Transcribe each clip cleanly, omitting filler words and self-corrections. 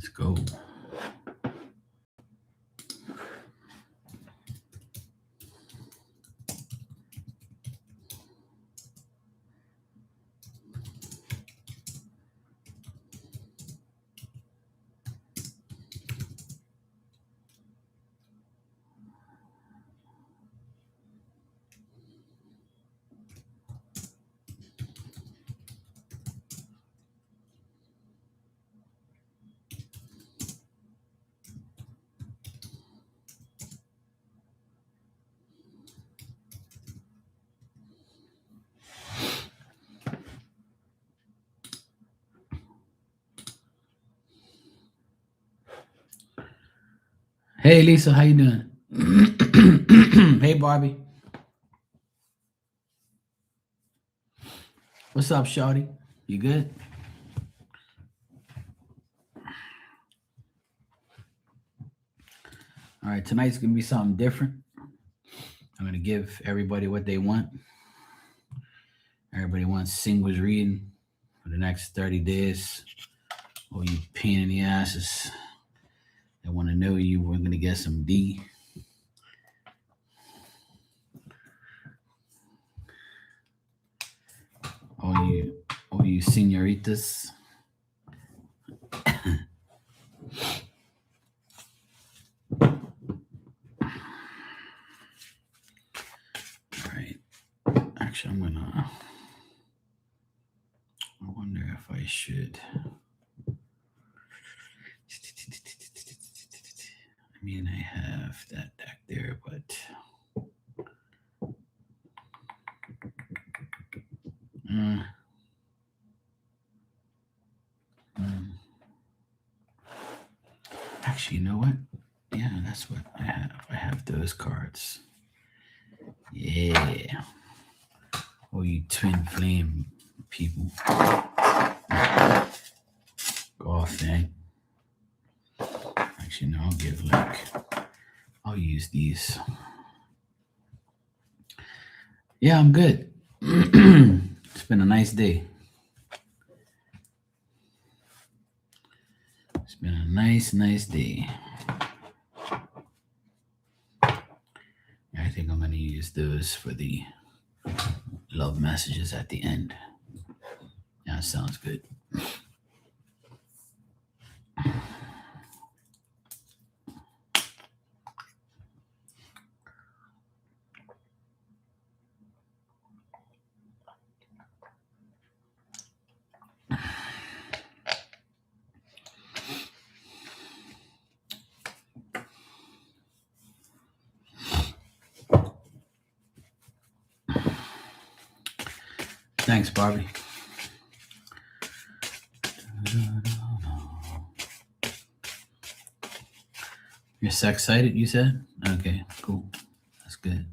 Let's go. Hey Lisa, how you doing? Hey Barbie, what's up, Shawty? You good? All right, tonight's gonna be something different. I'm gonna give everybody what they want. Everybody wants singles reading for the next 30 days. Oh, you pain in the asses. They want to know you. We're gonna get some D. All you senoritas. All right. Actually, I wonder if I should. I mean, I have that deck there, but actually, you know what? Yeah, that's what I have. I have those cards. Yeah. Oh, you twin flame people. Go off, man. Actually, no, I'll use these. Yeah, I'm good. It's been a nice day. It's been a nice day. I think I'm going to use those for the love messages at the end. Yeah, sounds good. Thanks, Barbie. You're so excited, you said? Okay, cool. That's good.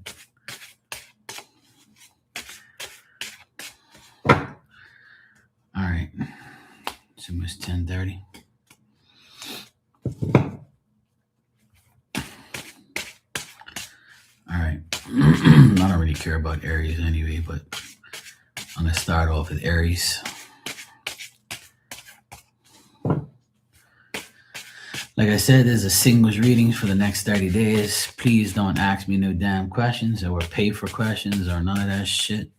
All right. It's almost 10:30. All right. I don't really care about Aries anyway, but I'm going to start off with Aries. Like I said, there's a singles reading for the next 30 days. Please don't ask me no damn questions or pay for questions or none of that shit.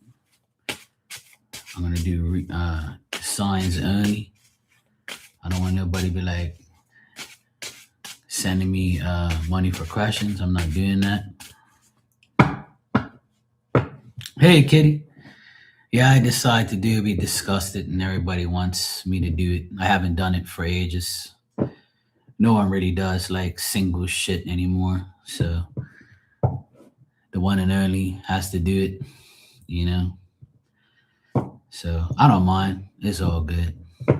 I'm going to do signs only. I don't want nobody be like sending me money for questions. I'm not doing that. Hey, kitty. Yeah, I decided to do it. We discussed it and everybody wants me to do it. I haven't done it for ages. No one really does like single shit anymore. So the one and only has to do it, you know? So I don't mind. It's all good. A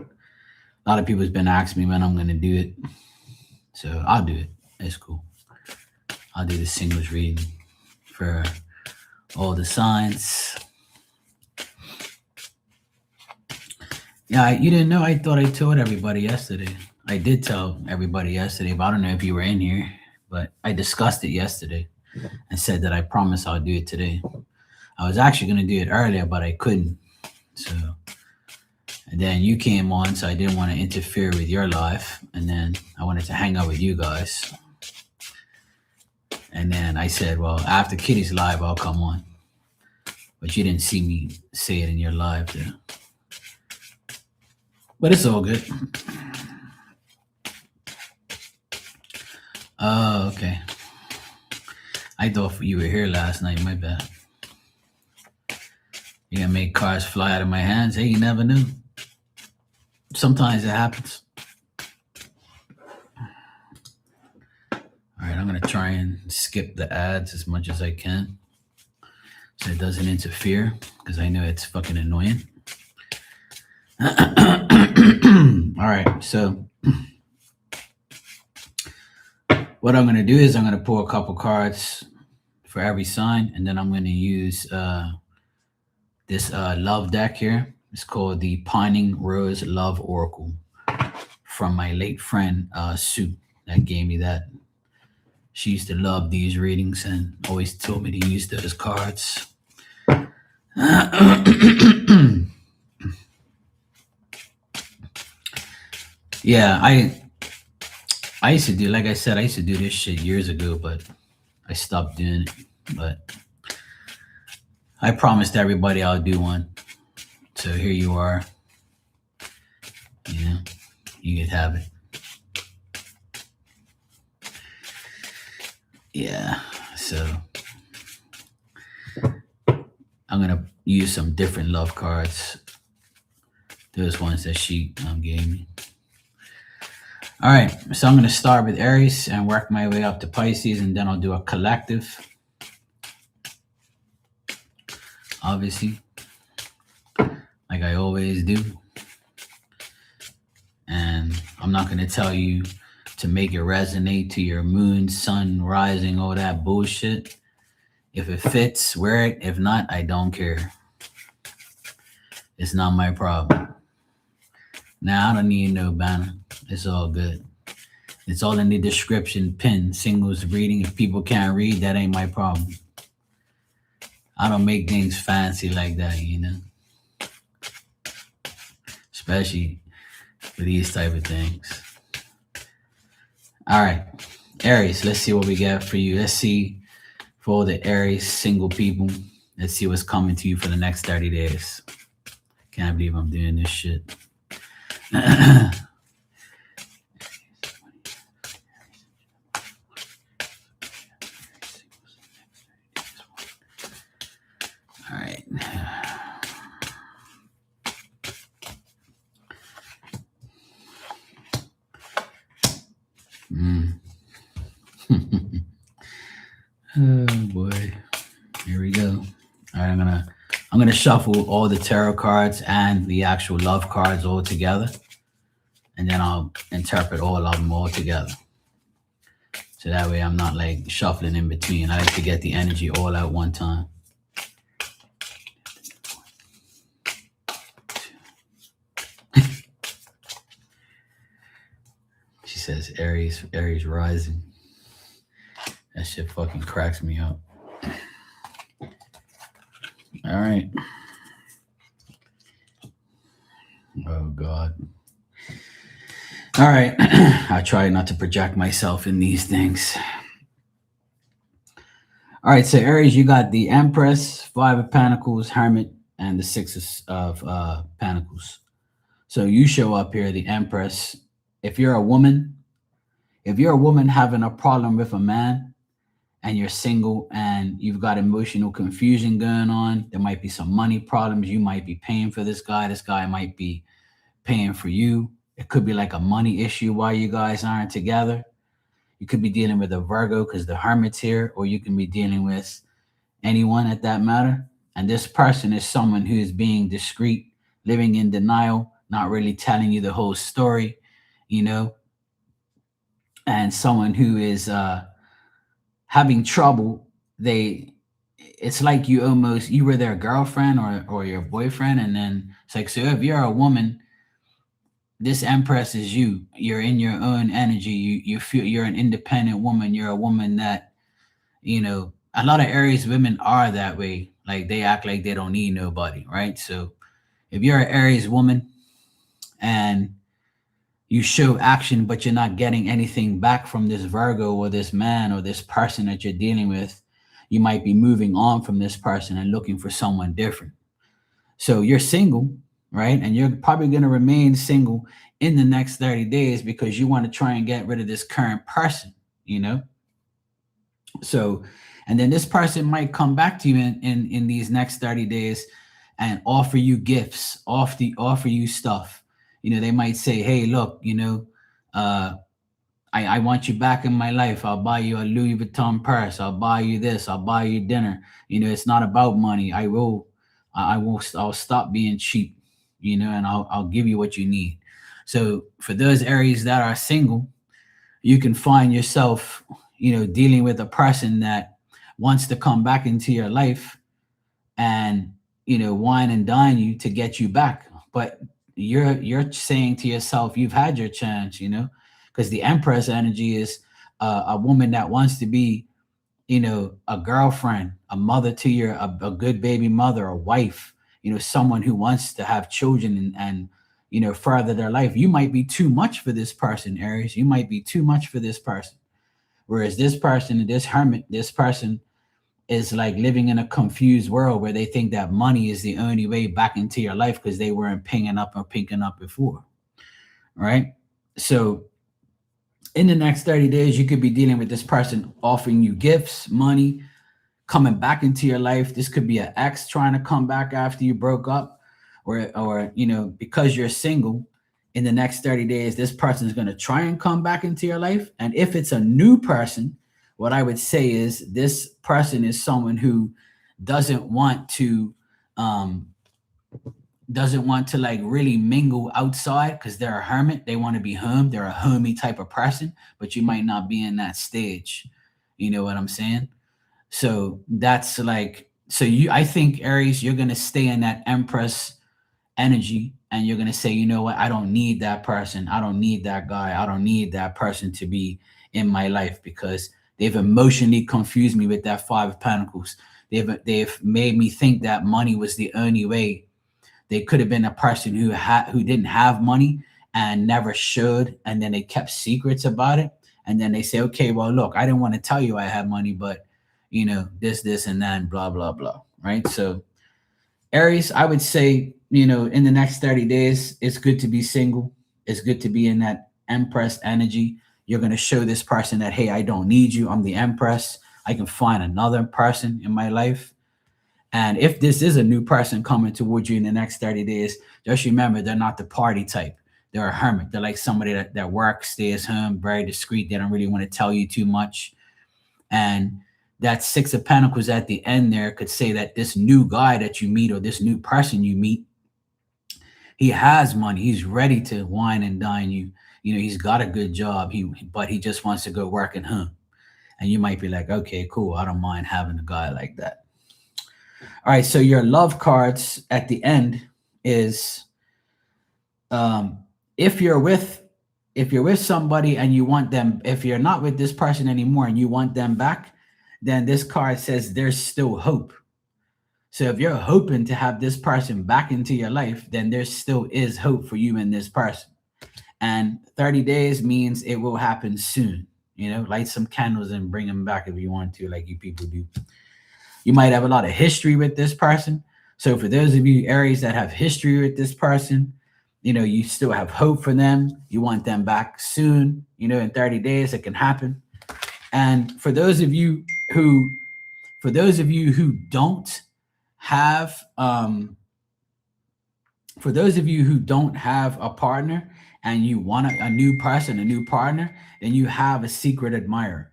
lot of people's been asking me when I'm going to do it. So I'll do it. It's cool. I'll do the singles reading for all the signs. Yeah, you didn't know. I thought I told everybody yesterday. I did tell everybody yesterday, but I don't know if you were in here. But I discussed it yesterday and said that I promise I'll do it today. I was actually going to do it earlier, but I couldn't. So And then you came on, so I didn't want to interfere with your life. And then I wanted to hang out with you guys. And then I said, well, after Kitty's live, I'll come on. But you didn't see me say it in your live there. But it's all good. Oh, okay. I thought you were here last night. My bad. You're gonna make cars fly out of my hands. Hey, you never knew. Sometimes it happens. All right, I'm gonna try and skip the ads as much as I can so it doesn't interfere, because I know it's fucking annoying. All right, so what I'm gonna do is I'm gonna pull a couple cards for every sign, and then I'm gonna use this love deck here. It's called the Pining Rose Love Oracle from my late friend Sue that gave me that. She used to love these readings and always told me to use those cards. Yeah, I used to do, like I said, I used to do this shit years ago, but I stopped doing it. But I promised everybody I'll do one. So here you are. You know, you could have it. Yeah, so I'm gonna use some different love cards. Those ones that she gave me. All right, so I'm gonna start with Aries and work my way up to Pisces, and then I'll do a collective. Obviously, like I always do. And I'm not gonna tell you to make it resonate to your moon, sun, rising, all that bullshit. If it fits, wear it. If not, I don't care. It's not my problem. Now, I don't need no banner. It's all good. It's all in the description, pin, singles reading. If people can't read, that ain't my problem. I don't make things fancy like that, you know? Especially for these type of things. All right, Aries, let's see what we got for you. Let's see for all the Aries single people. Let's see what's coming to you for the next 30 days. Can't believe I'm doing this shit. All right. Oh boy. Here we go. All right, I'm gonna shuffle all the tarot cards and the actual love cards all together, and then I'll interpret all of them all together. So that way I'm not like shuffling in between. I like to get the energy all at one time. She says Aries rising. That shit fucking cracks me up. All right. Oh God. All right. I try not to project myself in these things. All right, so Aries, you got the Empress, Five of Pentacles, Hermit, and the Six of Pentacles. So you show up here, the Empress. If you're a woman having a problem with a man and you're single and you've got emotional confusion going on, there might be some money problems. You might be paying for this guy. This guy might be paying for you. It could be like a money issue while you guys aren't together. You could be dealing with a Virgo because the Hermit's here, or you can be dealing with anyone at that matter. And this person is someone who is being discreet, living in denial, not really telling you the whole story, you know, and someone who is having trouble. It's like you were their girlfriend or your boyfriend. And then it's like, so if you're a woman, this Empress is you. You're in your own energy. You feel you're an independent woman. You're a woman that, you know, a lot of Aries women are that way. Like they act like they don't need nobody, right? So if you're an Aries woman, and you show action, but you're not getting anything back from this Virgo or this man or this person that you're dealing with, you might be moving on from this person and looking for someone different. So you're single, right? And you're probably going to remain single in the next 30 days because you want to try and get rid of this current person, you know? So, and then this person might come back to you in these next 30 days and offer you gifts, offer you stuff. You know, they might say, hey, look, you know, uh, I want you back in my life. I'll buy you a Louis Vuitton purse. I'll buy you this. I'll buy you dinner. You know, it's not about money. I'll stop being cheap, you know, and I'll give you what you need. So for those areas that are single, you can find yourself, you know, dealing with a person that wants to come back into your life and, you know, wine and dine you to get you back. But you're saying to yourself, you've had your chance, you know, because the Empress energy is a woman that wants to be, you know, a girlfriend, a mother to a good baby mother, a wife, you know, someone who wants to have children and you know, further their life. You might be too much for this person, Aries. You might be too much for this person. Whereas this person, this hermit, this person is like living in a confused world where they think that money is the only way back into your life because they weren't pinking up before. Right. So in the next 30 days, you could be dealing with this person offering you gifts, money, coming back into your life. This could be an ex trying to come back after you broke up, or you know, because you're single, in the next 30 days, this person is going to try and come back into your life. And if it's a new person, what I would say is this person is someone who doesn't want to um doesn't want to like really mingle outside because they're a hermit. They want to be home. They're a homey type of person, but you might not be in that stage. You know what I'm saying? So that's like, so you, I think Aries, you're going to stay in that Empress energy and you're going to say, you know what? I don't need that person. I don't need that guy. I don't need that person to be in my life because they've emotionally confused me with that Five of Pentacles. They've made me think that money was the only way. They could have been a person who didn't have money and never showed, and then they kept secrets about it. And then they say, okay, well, look, I didn't want to tell you I had money, but you know, this, and that, and blah, blah, blah. Right. So Aries, I would say, you know, in the next 30 days, it's good to be single. It's good to be in that Empress energy. You're going to show this person that, hey, I don't need you. I'm the Empress. I can find another person in my life. And if this is a new person coming towards you in the next 30 days, just remember they're not the party type. They're a hermit. They're like somebody that works, stays home, very discreet. They don't really want to tell you too much. And that Six of Pentacles at the end there could say that this new guy that you meet or this new person you meet, he has money. He's ready to wine and dine you. You know, he's got a good job. But he just wants to go work at home. And you might be like, okay, cool. I don't mind having a guy like that. All right. So your love cards at the end is if you're with somebody and you want them, if you're not with this person anymore and you want them back, then this card says there's still hope. So if you're hoping to have this person back into your life, then there still is hope for you and this person. And 30 days means it will happen soon. You know, light some candles and bring them back if you want to, like you people do. You might have a lot of history with this person. So for those of you Aries that have history with this person, you know, you still have hope for them. You want them back soon. You know, in 30 days, it can happen. And for those of you who don't have a partner and you want a new person, a new partner, then you have a secret admirer.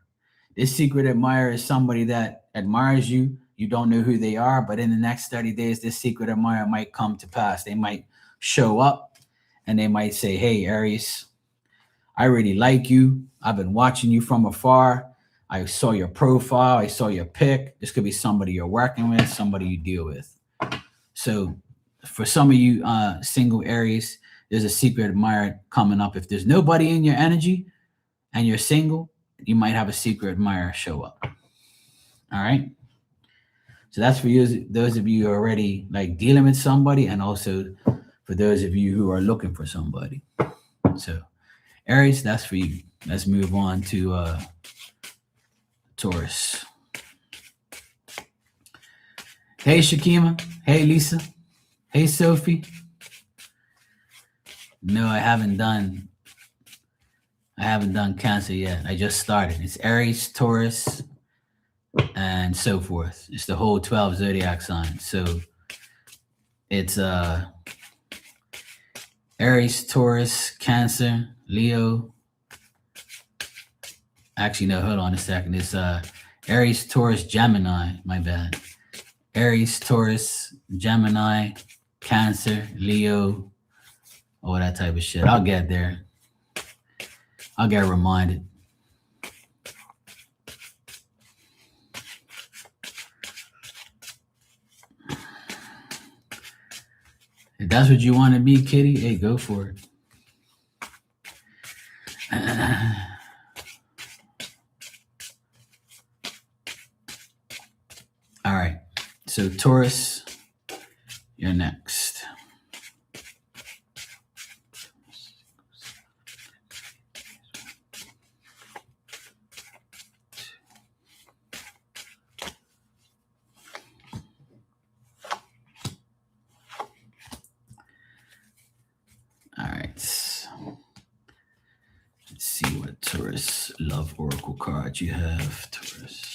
This secret admirer is somebody that admires you. You don't know who they are, but in the next 30 days, this secret admirer might come to pass. They might show up and they might say, hey, Aries, I really like you. I've been watching you from afar. I saw your profile. I saw your pic. This could be somebody you're working with, somebody you deal with. So for some of you single Aries, there's a secret admirer coming up. If there's nobody in your energy and you're single, you might have a secret admirer show up. All right. So that's for you, those of you who are already like dealing with somebody, and also for those of you who are looking for somebody. So Aries, that's for you. Let's move on to Taurus. Hey Shakima. Hey Lisa. Hey Sophie. No, I haven't done Cancer yet. I just started. It's Aries, Taurus, and so forth. It's the whole 12 zodiac signs. So it's Aries, Taurus, Cancer, Leo. Actually, no, hold on a second. It's Aries, Taurus, Gemini. My bad. Aries, Taurus, Gemini, Cancer, Leo, all that type of shit. I'll get there. I'll get reminded. If that's what you want to be, Kitty, hey, go for it. All right. So Taurus, you're next. All right. Let's see what Taurus love oracle card you have. Taurus.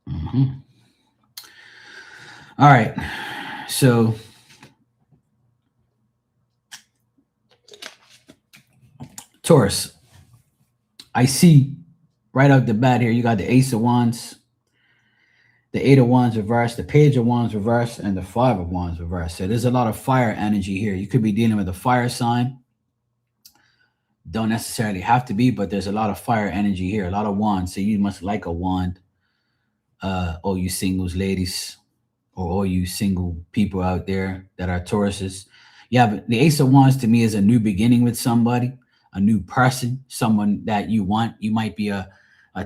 Mm-hmm. All right. So Taurus, I see right out the bat here, you got the Ace of Wands, the Eight of Wands reversed, the Page of Wands reversed, and the Five of Wands reversed. So there's a lot of fire energy here. You could be dealing with a fire sign. Don't necessarily have to be, but there's a lot of fire energy here, a lot of wands. So you must like a wand. All you singles, ladies, or all you single people out there that are Tauruses. Yeah, but the Ace of Wands to me is a new beginning with somebody, a new person, someone that you want. You might be a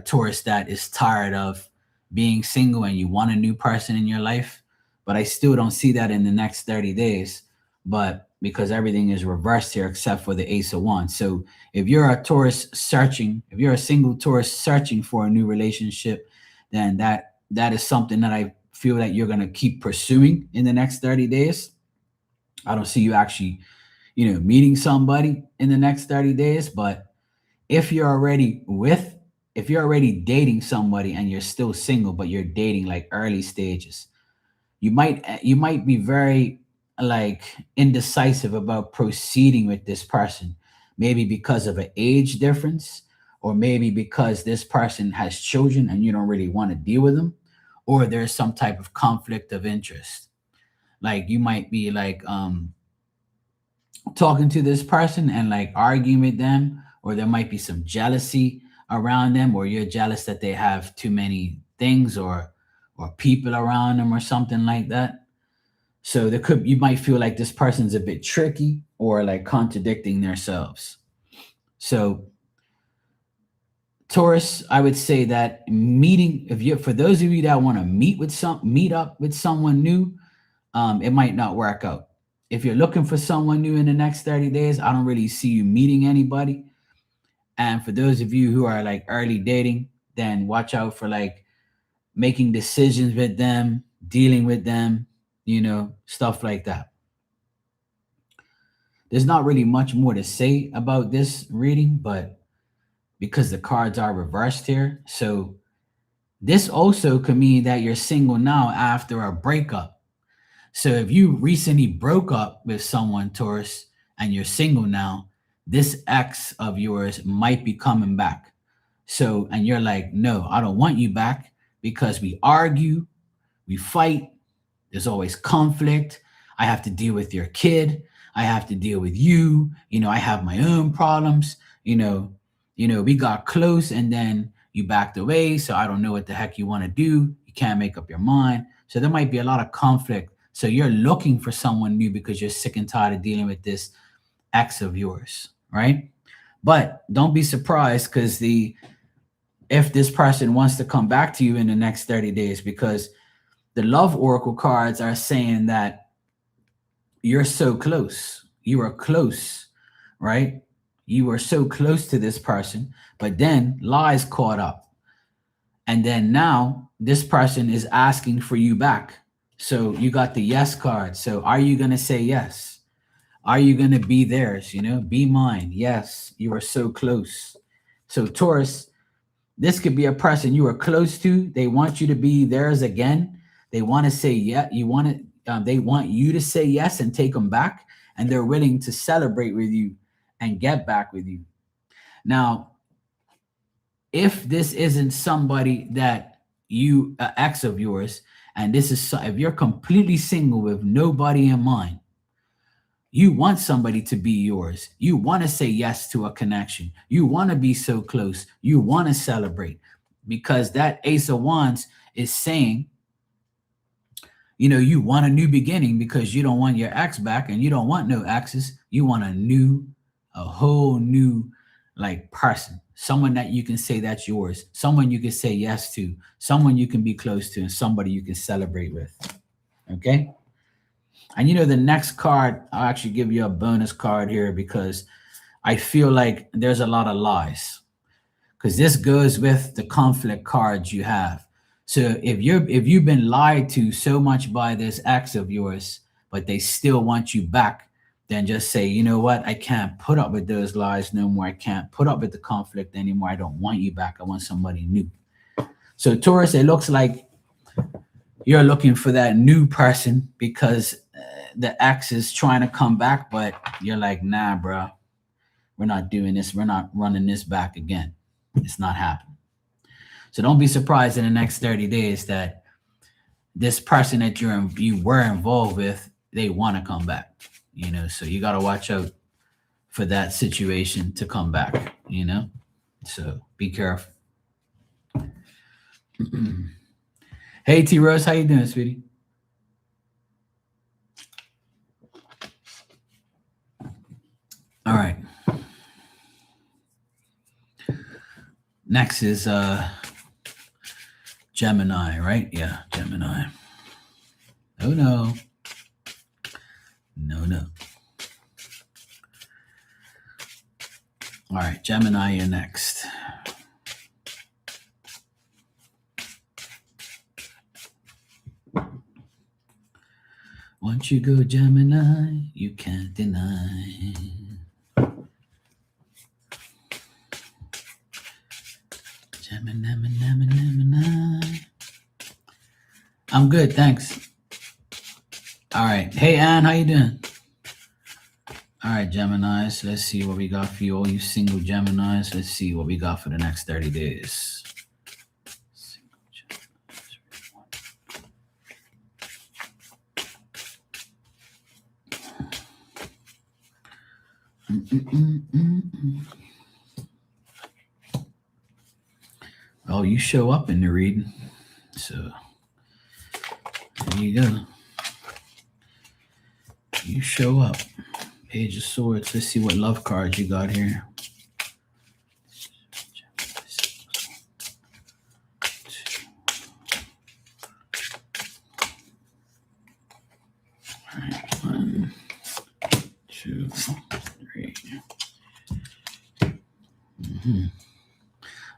Taurus that is tired of being single and you want a new person in your life. But I still don't see that in the next 30 days. But because everything is reversed here except for the Ace of Wands. So if you're a Taurus searching, if you're a single Taurus searching for a new relationship, then that is something that I feel that you're going to keep pursuing in the next 30 days. I don't see you actually, meeting somebody in the next 30 days. But if you're already dating somebody and you're still single, but you're dating like early stages, you might be very like indecisive about proceeding with this person, maybe because of an age difference, or maybe because this person has children and you don't really want to deal with them, or there's some type of conflict of interest. Like you might be like talking to this person and like arguing with them, or there might be some jealousy around them, or you're jealous that they have too many things or people around them or something like that. So you might feel like this person's a bit tricky or like contradicting themselves. So Taurus, I would say that for those of you that want to meet up with someone new, it might not work out. If you're looking for someone new in the next 30 days, I don't really see you meeting anybody. And for those of you who are like early dating, then watch out for like making decisions with them, dealing with them, stuff like that. There's not really much more to say about this reading, but because the cards are reversed here, so this also could mean that you're single now after a breakup. So if you recently broke up with someone, Taurus, and you're single now, this ex of yours might be coming back. So, and you're like, no, I don't want you back because we argue, we fight, there's always conflict. I have to deal with your kid. I have to deal with you. I have my own problems. We got close and then you backed away. So I don't know what the heck you want to do. You can't make up your mind. So there might be a lot of conflict So you're looking for someone new because you're sick and tired of dealing with this ex of yours, right? But don't be surprised because the if this person wants to come back to you in the next 30 days, because the love oracle cards are saying that you're so close. You are close, right? You are so close to this person, but then lies caught up. And then now this person is asking for you back. So you got the yes card. So are you going to say yes? Are you going to be theirs? Be mine. Yes, you are so close. So, Taurus, this could be a person you are close to. They want you to be theirs again. They want to say yeah. They want you to say yes and take them back, and they're willing to celebrate with you and get back with you. Now, if this isn't somebody that you ex of yours, and if you're completely single with nobody in mind, you want somebody to be yours. You want to say yes to a connection. You want to be so close. You want to celebrate, because that Ace of Wands is saying, you want a new beginning because you don't want your ex back and you don't want no exes. You want a whole new like person, someone that you can say that's yours, someone you can say yes to, someone you can be close to, and somebody you can celebrate with. Okay. And the next card, I'll actually give you a bonus card here because I feel like there's a lot of lies. Because this goes with the conflict cards you have. So if you've been lied to so much by this ex of yours, but they still want you back, then just say, you know what? I can't put up with those lies no more. I can't put up with the conflict anymore. I don't want you back. I want somebody new. So Taurus, it looks like you're looking for that new person because the ex is trying to come back, but you're like, nah, bro, we're not doing this. We're not running this back again. It's not happening. So don't be surprised in the next 30 days that this person that you were involved with, they want to come back. So you got to watch out for that situation to come back. So be careful. Hey T Rose, how you doing, sweetie? All right. Next is Gemini, right? Yeah, Gemini. Oh no. No. All right, Gemini, you're next. Once you go Gemini, you can't deny. Gemini. I'm good, thanks. All right. Hey, Ann, how you doing? All right, Geminis. Let's see what we got for you, all you single Geminis. Let's see what we got for the next 30 days. Oh, you show up in the reading. So there you go. You show up. Page of Swords. Let's see what love cards you got here. All right. 1, 2, 3.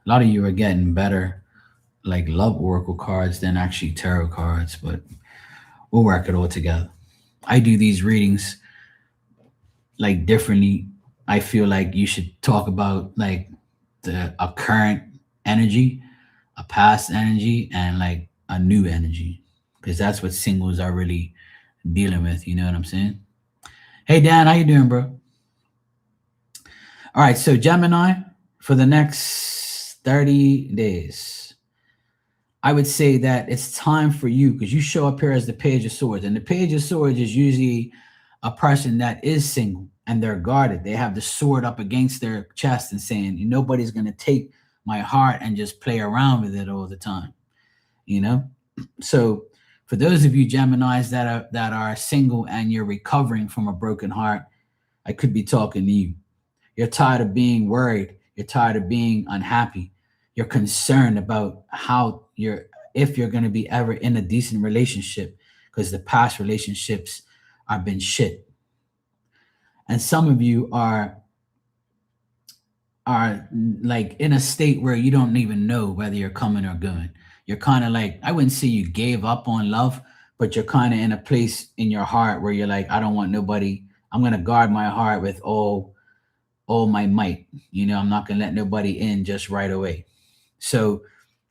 A lot of you are getting better, like love oracle cards than actually tarot cards, but we'll work it all together. I do these readings like differently. I feel like you should talk about like a current energy, a past energy, and like a new energy, because that's what singles are really dealing with. You know what I'm saying? Hey Dan, how you doing, bro? All right, so Gemini, for the next 30 days, I would say that it's time for you, because you show up here as the Page of Swords, and the Page of Swords is usually a person that is single and they're guarded. They have the sword up against their chest and saying, nobody's going to take my heart and just play around with it all the time, you know? So For those of you Geminis that are single and you're recovering from a broken heart, I could be talking to you. You're tired of being worried. You're tired of being unhappy. You're concerned about how you're if you're going to be ever in a decent relationship because the past relationships have been shit. And some of you are like in a state where you don't even know whether you're coming or going. You're kind of like, I wouldn't say you gave up on love, but you're kind of in a place in your heart where you're like, I don't want nobody. I'm going to guard my heart with all my might. I'm not going to let nobody in just right away. So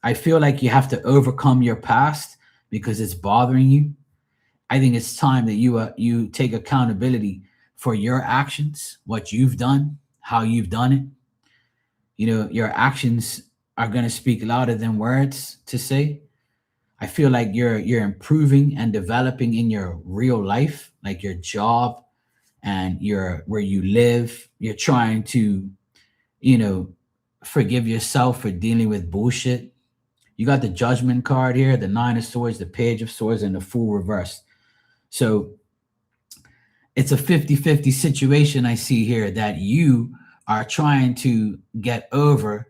I feel like you have to overcome your past because it's bothering you. I think it's time that you take accountability for your actions, what you've done, how you've done it. Your actions are going to speak louder than words to say. I feel like you're improving and developing in your real life, like your job and your where you live. You're trying to, you know, forgive yourself for dealing with bullshit. You got the judgment card here, the nine of swords, the page of swords, and the fool reversed. So it's a 50-50 situation I see here that you are trying to get over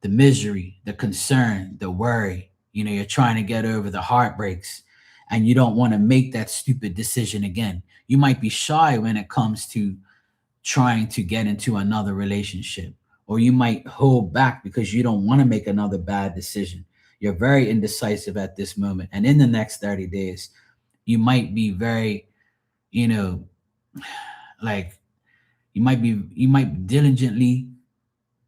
the misery, the concern, the worry. You're trying to get over the heartbreaks and you don't want to make that stupid decision again. You might be shy when it comes to trying to get into another relationship, or you might hold back because you don't want to make another bad decision. You're very indecisive at this moment. And in the next 30 days, you might be very, you know, like you might diligently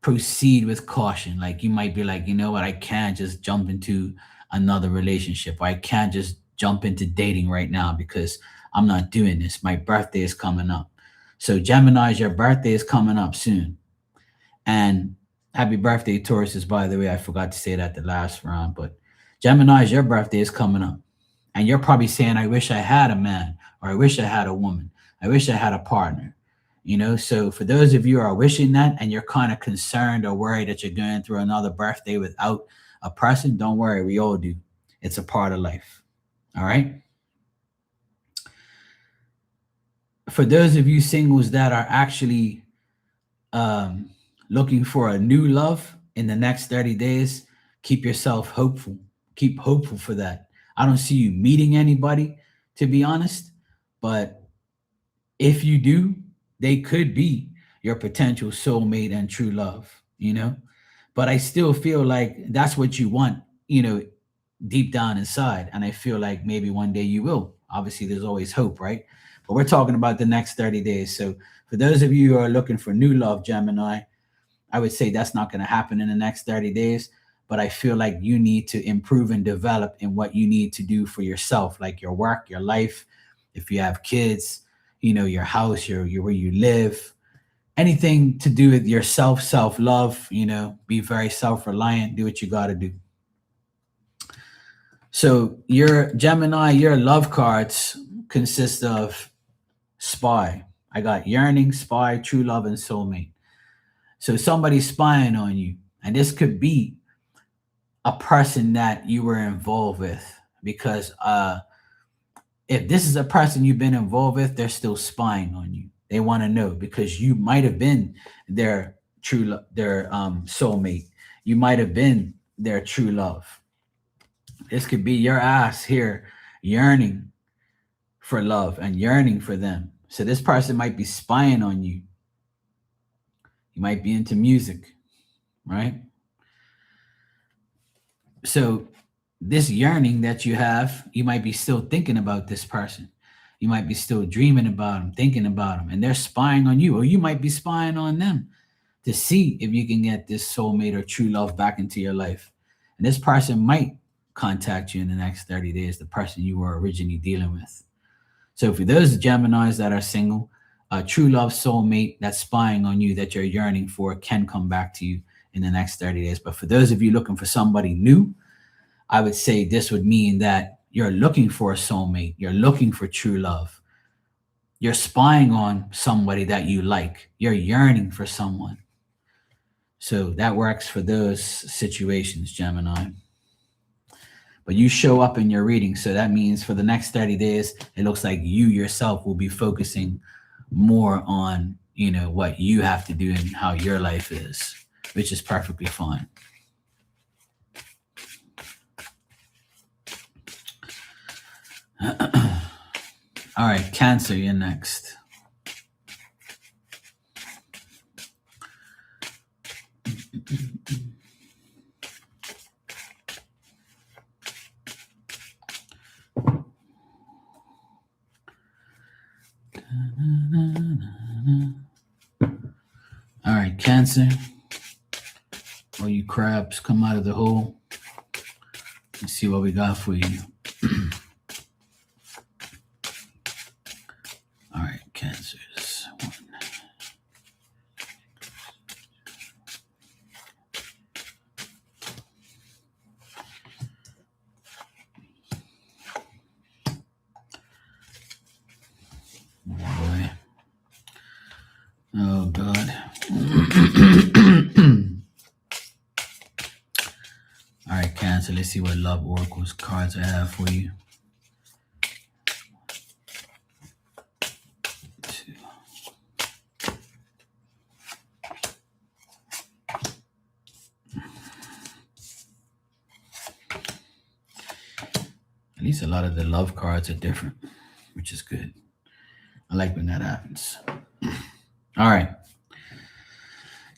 proceed with caution. Like you might be like, what, I can't just jump into another relationship. Or I can't just jump into dating right now because I'm not doing this. My birthday is coming up. So Gemini's, your birthday is coming up soon. And happy birthday, Tauruses, by the way. I forgot to say that the last round. But Gemini's, your birthday is coming up. And you're probably saying, I wish I had a man, or I wish I had a woman. I wish I had a partner. So for those of you who are wishing that and you're kind of concerned or worried that you're going through another birthday without a person, don't worry, we all do. It's a part of life. All right. For those of you singles that are actually um, looking for a new love in the next 30 days, keep yourself hopeful. Keep hopeful for that. I don't see you meeting anybody, to be honest, but if you do, they could be your potential soulmate and true love. But I still feel like that's what you want, you know, deep down inside. And I feel like maybe one day you will. Obviously, there's always hope, right? But we're talking about the next 30 days. So for those of you who are looking for new love, Gemini, I would say that's not going to happen in the next 30 days. But I feel like you need to improve and develop in what you need to do for yourself, like your work, your life, if you have kids, your house, your where you live, anything to do with yourself, self-love, be very self-reliant, do what you got to do. So your Gemini, your love cards consist of spy. I got yearning, spy, true love, and soulmate. So somebody's spying on you. And this could be a person that you were involved with because if this is a person you've been involved with, they're still spying on you. They want to know because you might have been their their soulmate. You might have been their true love. This could be your ass here yearning for love and yearning for them. So this person might be spying on you. You might be into music, right? So this yearning that you have, you might be still thinking about this person. You might be still dreaming about them, thinking about them, and they're spying on you, or you might be spying on them to see if you can get this soulmate or true love back into your life. And this person might contact you in the next 30 days, the person you were originally dealing with. So for those Geminis that are single, a true love soulmate that's spying on you that you're yearning for can come back to you in the next 30 days. But for those of you looking for somebody new, I would say this would mean that you're looking for a soulmate, you're looking for true love. You're spying on somebody that you like. You're yearning for someone. So that works for those situations, Gemini. but you show up in your reading. So that means for the next 30 days, it looks like you yourself will be focusing more on, what you have to do and how your life is, which is perfectly fine. All right, Cancer, you're next. All right, Cancer. All you crabs, come out of the hole. Let's see what we got for you. All right, Cancers. Boy. Oh, God. All right, Cancer. Let's see what Love Oracle's cards I have for you. At least a lot of the love cards are different, which is good. I like when that happens. All right.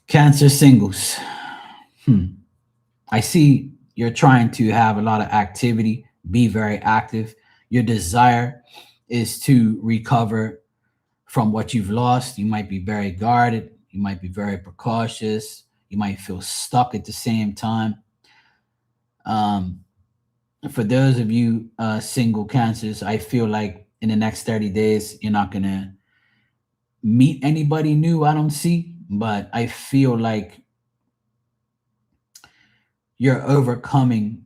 Cancer singles. I see you're trying to have a lot of activity, be very active. Your desire is to recover from what you've lost. You might be very guarded. You might be very precautious. You might feel stuck at the same time. For those of you single Cancers, I feel like in the next 30 days, you're not going to meet anybody new. I don't see, but I feel like you're overcoming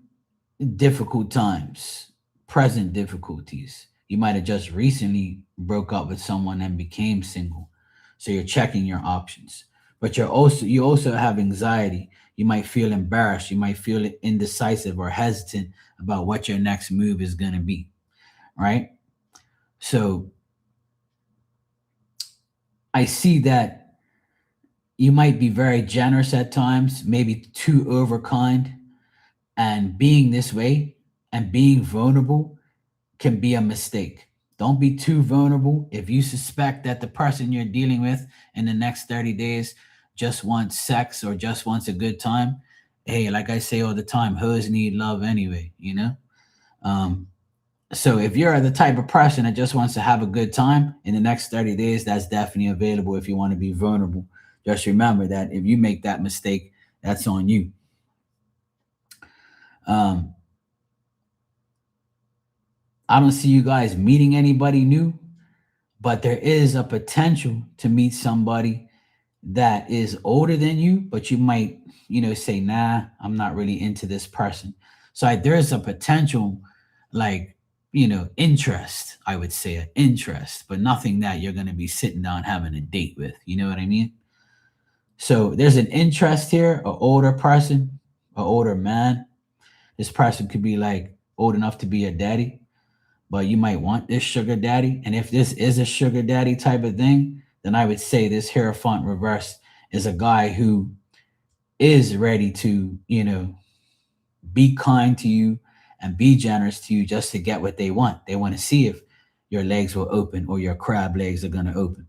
difficult times, present difficulties. You might have just recently broke up with someone and became single. So you're checking your options. But you also have anxiety. You might feel embarrassed. You might feel indecisive or hesitant about what your next move is going to be. Right? So I see that you might be very generous at times, maybe too overkind. And being this way and being vulnerable can be a mistake. Don't be too vulnerable. If you suspect that the person you're dealing with in the next 30 days just wants sex or just wants a good time, hey, like I say all the time, hoes need love anyway, So if you're the type of person that just wants to have a good time in the next 30 days, that's definitely available if you want to be vulnerable. Just remember that if you make that mistake, that's on you. I don't see you guys meeting anybody new, but there is a potential to meet somebody that is older than you, but you might, say, nah, I'm not really into this person. So there's a potential, like, interest, I would say, an interest, but nothing that you're going to be sitting down having a date with. You know what I mean? So there's an interest here, an older person, an older man. This person could be like old enough to be a daddy, but you might want this sugar daddy. And if this is a sugar daddy type of thing, then I would say this Hierophant reverse is a guy who is ready to, be kind to you and be generous to you just to get what they want. They want to see if your legs will open or your crab legs are going to open.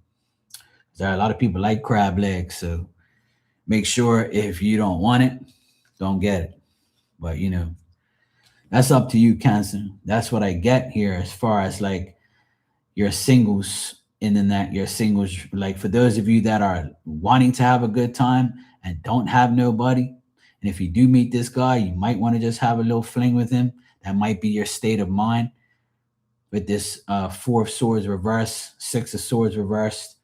There are a lot of people like crab legs. So make sure if you don't want it, don't get it. But, that's up to you, Cancer. That's what I get here as far as like your singles in the net, your singles. Like for those of you that are wanting to have a good time and don't have nobody, and if you do meet this guy, you might want to just have a little fling with him. That might be your state of mind. With this Four of Swords reversed, Six of Swords reversed,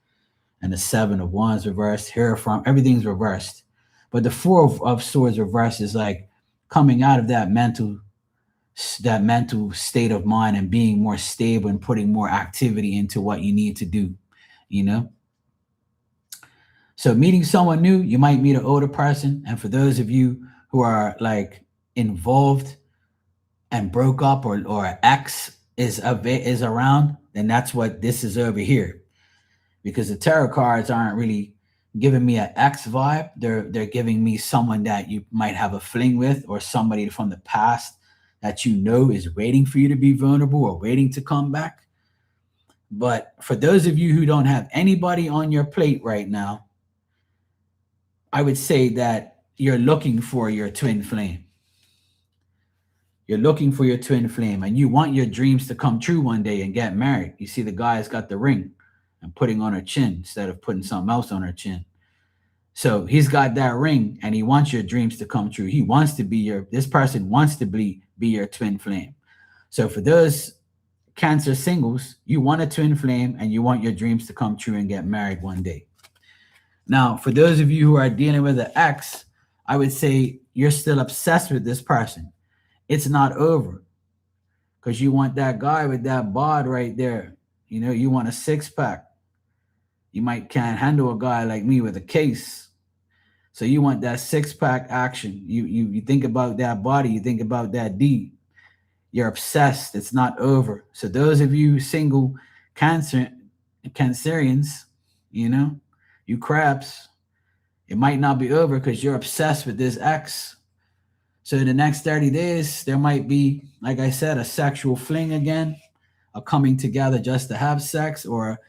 and the Seven of Wands reversed, Hierophant, everything's reversed. But the Four of Swords reversed is like coming out of that mental state of mind and being more stable and putting more activity into what you need to do, So meeting someone new, you might meet an older person. And for those of you who are like involved and broke up, or an ex is around, then that's what this is over here. Because the tarot cards aren't really giving me an ex vibe. They're giving me someone that you might have a fling with, or somebody from the past that you know is waiting for you to be vulnerable or waiting to come back. But for those of you who don't have anybody on your plate right now, I would say that you're looking for your twin flame. You're looking for your twin flame, and you want your dreams to come true one day and get married. You see, the guy's got the ring and putting on her chin instead of putting something else on her chin. So he's got that ring, and he wants your dreams to come true. He wants to be this person wants to be your twin flame. So for those Cancer singles, you want a twin flame and you want your dreams to come true and get married one day. Now, for those of you who are dealing with an ex, I would say you're still obsessed with this person. It's not over, because you want that guy with that bod right there. You know, you want a six pack. You might can't handle a guy like me with a case. So you want that six pack action. You think about that body, you think about that D. You're obsessed. It's not over. So those of you single Cancerians, you know, you crabs, it might not be over because you're obsessed with this ex. So in the next 30 days, there might be, like I said, a sexual fling again, a coming together just to have sex, or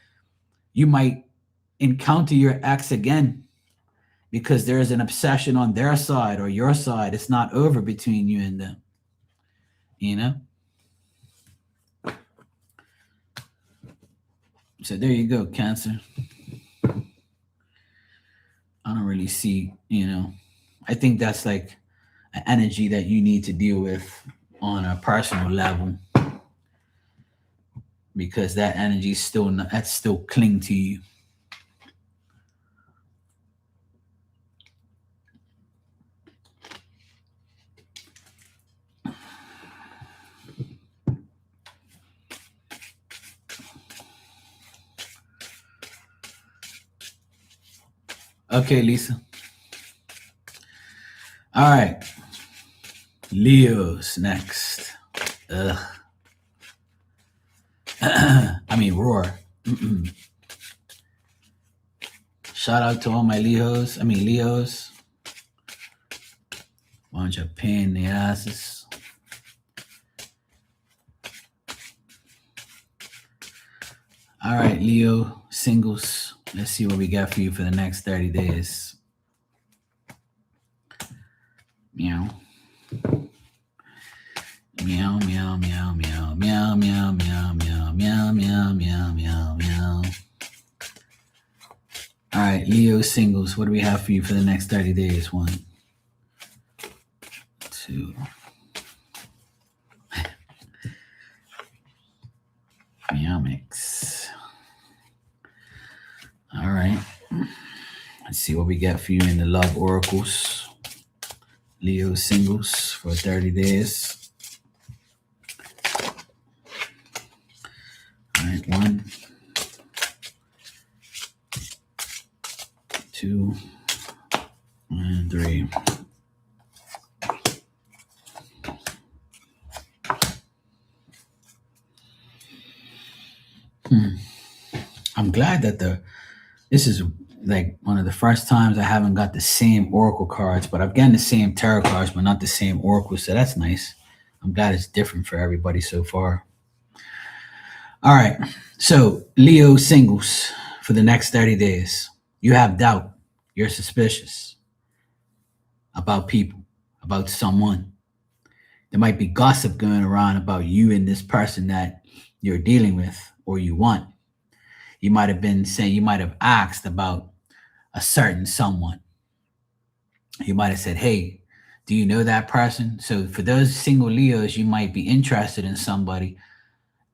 you might encounter your ex again because there is an obsession on their side or your side. It's not over between you and them, you know? So there you go, Cancer. I don't really see, you know, I think that's like an energy that you need to deal with on a personal level, because that energy that's still cling to you. Okay, Lisa. All right. Leo's next. Ugh. I mean, roar. Shout out to all my Leos. Bunch of pain in the asses. All right, Leo singles. Let's see what we got for you for the next 30 days. Meow. Meow, meow, meow, meow, meow, meow, meow, meow, meow, meow, meow, meow, meow. All right, Leo singles. What do we have for you for the next 30 days? 1, 2. Meow mix. All right. Let's see what we got for you in the love oracles. Leo singles for 30 days. All right, 1, 2, and 3. I'm glad that this is like one of the first times I haven't got the same oracle cards, but I've gotten the same tarot cards, but not the same oracle. So that's nice. I'm glad it's different for everybody so far. All right. So Leo singles for the next 30 days. You have doubt. You're suspicious about people, about someone. There might be gossip going around about you and this person that you're dealing with or you want. You might have asked about a certain someone. You might have said, hey, do you know that person? So for those single Leos, you might be interested in somebody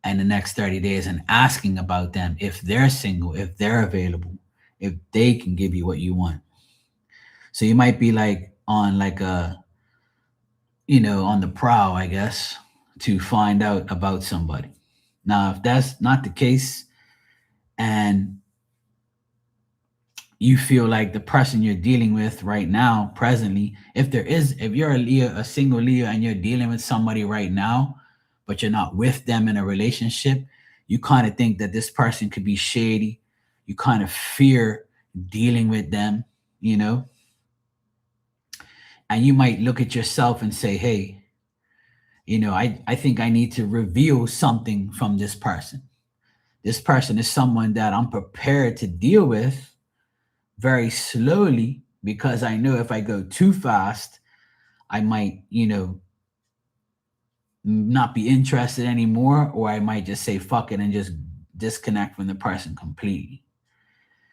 in the next 30 days and asking about them, if they're single, if they're available, if they can give you what you want. So you might be like on like a, on the prowl, I guess, to find out about somebody. Now, if that's not the case, and you feel like the person you're dealing with right now, presently, if you're a Leo, a single Leo, and you're dealing with somebody right now, but you're not with them in a relationship, you kind of think that this person could be shady. You kind of fear dealing with them, you know, and you might look at yourself and say, hey, I think I need to reveal something from this person. This person is someone that I'm prepared to deal with very slowly, because I know if I go too fast, I might, not be interested anymore, or I might just say fuck it and just disconnect from the person completely.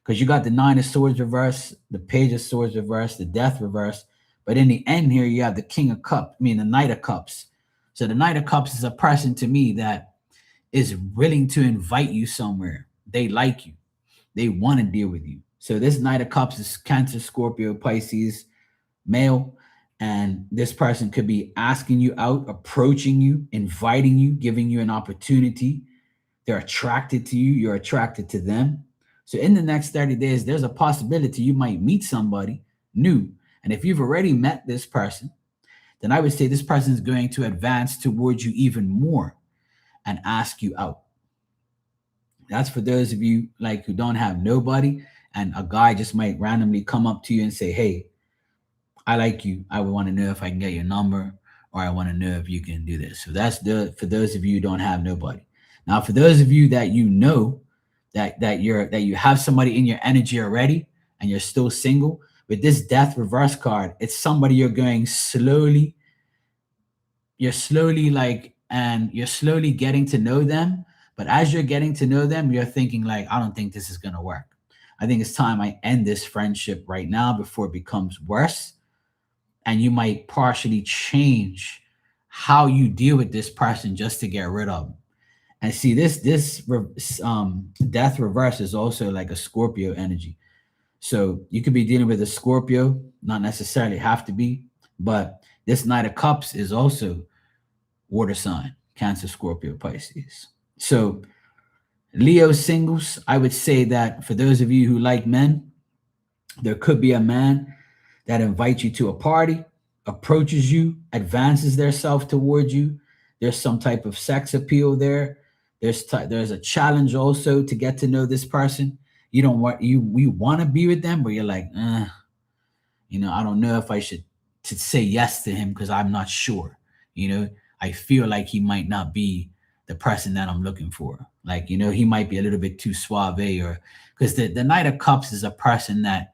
Because you got the Nine of Swords reverse, the Page of Swords reverse, the Death reverse, but in the end here you have the King of Cups, I mean the Knight of Cups. So the Knight of Cups is a person to me that is willing to invite you somewhere. They like you. They want to deal with you. So this Knight of Cups is Cancer, Scorpio, Pisces, male, and this person could be asking you out, approaching you, inviting you, giving you an opportunity. They're attracted to you, you're attracted to them. So in the next 30 days, there's a possibility you might meet somebody new. And if you've already met this person, then I would say this person is going to advance towards you even more and ask you out. That's for those of you like who don't have nobody, and a guy just might randomly come up to you and say, hey, I like you. I would want to know if I can get your number, or I want to know if you can do this. So that's for those of you who don't have nobody. Now, for those of you that you know that you have somebody in your energy already and you're still single, with this Death reverse card, it's somebody you're slowly like, and you're slowly getting to know them. But as you're getting to know them, you're thinking like, I don't think this is gonna work. I think it's time I end this friendship right now before it becomes worse. And you might partially change how you deal with this person just to get rid of them. And see, Death reverse is also like a Scorpio energy. So you could be dealing with a Scorpio, not necessarily have to be, but this Knight of Cups is also water sign, Cancer, Scorpio, Pisces. So Leo singles, I would say that for those of you who like men, there could be a man that invites you to a party, approaches you, advances their self towards you. There's some type of sex appeal there. There's a challenge also to get to know this person. You don't want you want to be with them, but you're like, I don't know if I should to say yes to him because I'm not sure. You know, I feel like he might not be the person that I'm looking for. Like, he might be a little bit too suave, or because the Knight of Cups is a person that,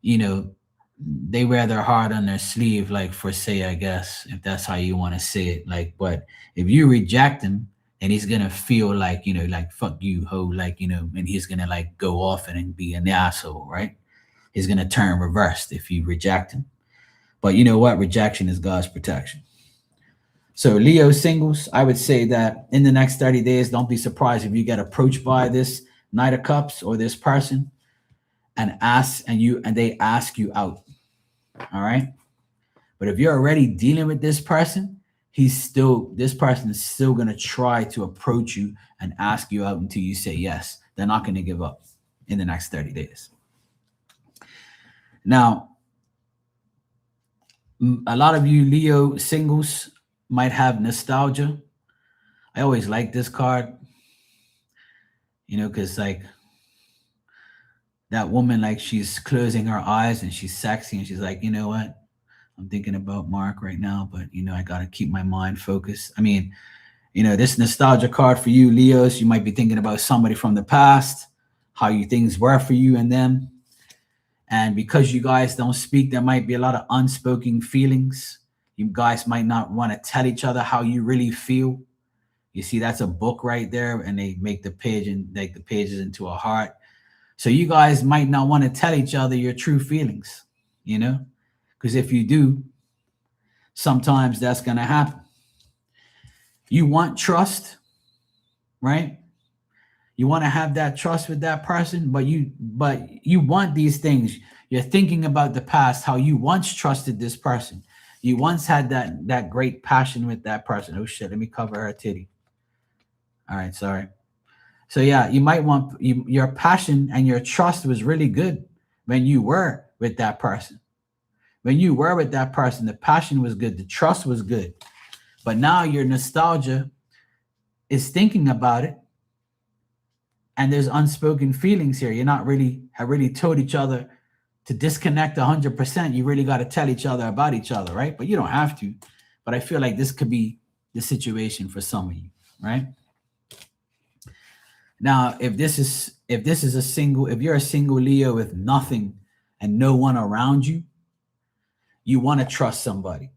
you know, they wear their heart on their sleeve, like for say, I guess, if that's how you want to say it. Like, but if you reject him, then he's gonna feel like, like fuck you, ho, like, and he's gonna like go off and be an asshole, right? He's gonna turn reversed if you reject him. But you know what? Rejection is God's protection. So Leo singles, I would say that in the next 30 days, don't be surprised if you get approached by this Knight of Cups or this person and they ask you out. All right. But if you're already dealing with this person, this person is still gonna try to approach you and ask you out until you say yes. They're not gonna give up in the next 30 days. Now, a lot of you Leo singles might have nostalgia. I always like this card, because like that woman, like she's closing her eyes and she's sexy and she's like, you know what? I'm thinking about Mark right now, but I gotta keep my mind focused. I mean, this nostalgia card for you, Leos, you might be thinking about somebody from the past, how things were for you and them. And because you guys don't speak, there might be a lot of unspoken feelings. You guys might not want to tell each other how you really feel. You see, that's a book right there, and they make the pages into a heart. So you guys might not want to tell each other your true feelings, because if you do, sometimes that's going to happen. You want trust, right? You want to have that trust with that person, but you want these things. You're thinking about the past, how you once trusted this person. You once had that great passion with that person. Oh shit, let me cover her titty. All right, sorry. So yeah, you might want your passion and your trust was really good when you were with that person. When you were with that person, the passion was good, the trust was good. But now your nostalgia is thinking about it, and there's unspoken feelings here. You're not really have really told each other to disconnect 100%. You really got to tell each other about each other, right? But you don't have to. But I feel like this could be the situation for some of you, right? Now, if this is a single, if you're a single Leo with nothing and no one around you, you want to trust somebody.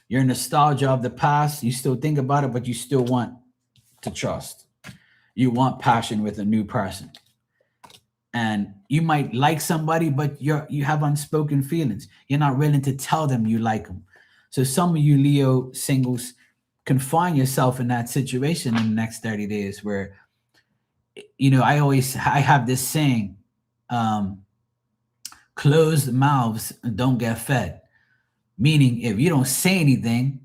Your nostalgia of the past, you still think about it, but you still want to trust. You want passion with a new person. And you might like somebody, but you have unspoken feelings. You're not willing to tell them you like them. So some of you Leo singles can find yourself in that situation in the next 30 days where, I have this saying, um, closed mouths don't get fed. Meaning, if you don't say anything,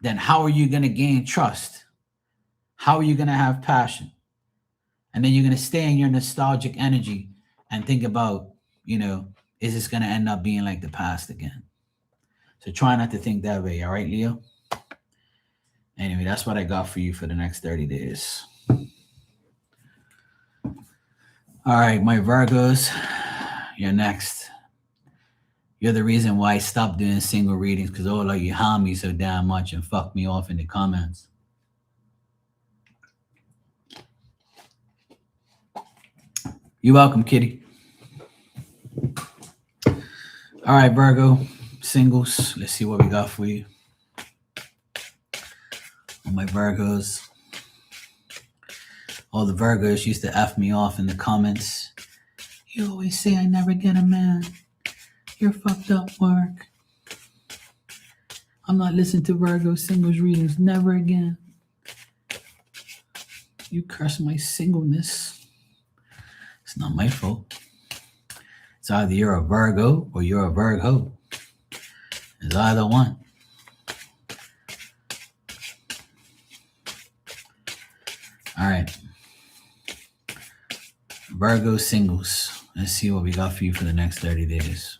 then how are you going to gain trust? How are you going to have passion? And then you're going to stay in your nostalgic energy and think about, is this going to end up being like the past again? So try not to think that way. All right, Leo? Anyway, that's what I got for you for the next 30 days. All right, my Virgos, you're next. You're the reason why I stopped doing single readings because all of you harm me so damn much and fuck me off in the comments. You're welcome, Kitty. All right, Virgo, singles. Let's see what we got for you. All my Virgos. All the Virgos used to F me off in the comments. You always say I never get a man. You're fucked up, Mark. I'm not listening to Virgo singles readings. Never again. You curse my singleness. It's not my fault. It's either you're a Virgo or you're a Virgo. It's either one. All right. Virgo singles. Let's see what we got for you for the next 30 days.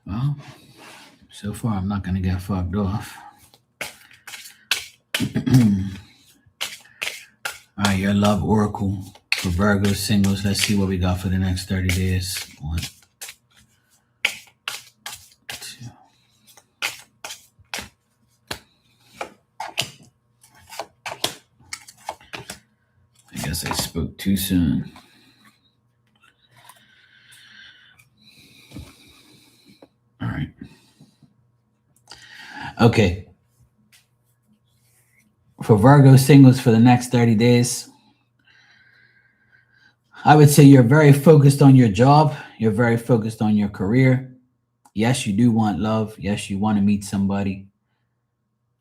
Well, so far I'm not going to get fucked off. All right, your love oracle for Virgo singles. Let's see what we got for the next 30 days. 1, 2. I guess I spoke too soon. All right. Okay. For Virgo singles for the next 30 days, I would say you're very focused on your job. You're very focused on your career. Yes, you do want love. Yes, you want to meet somebody.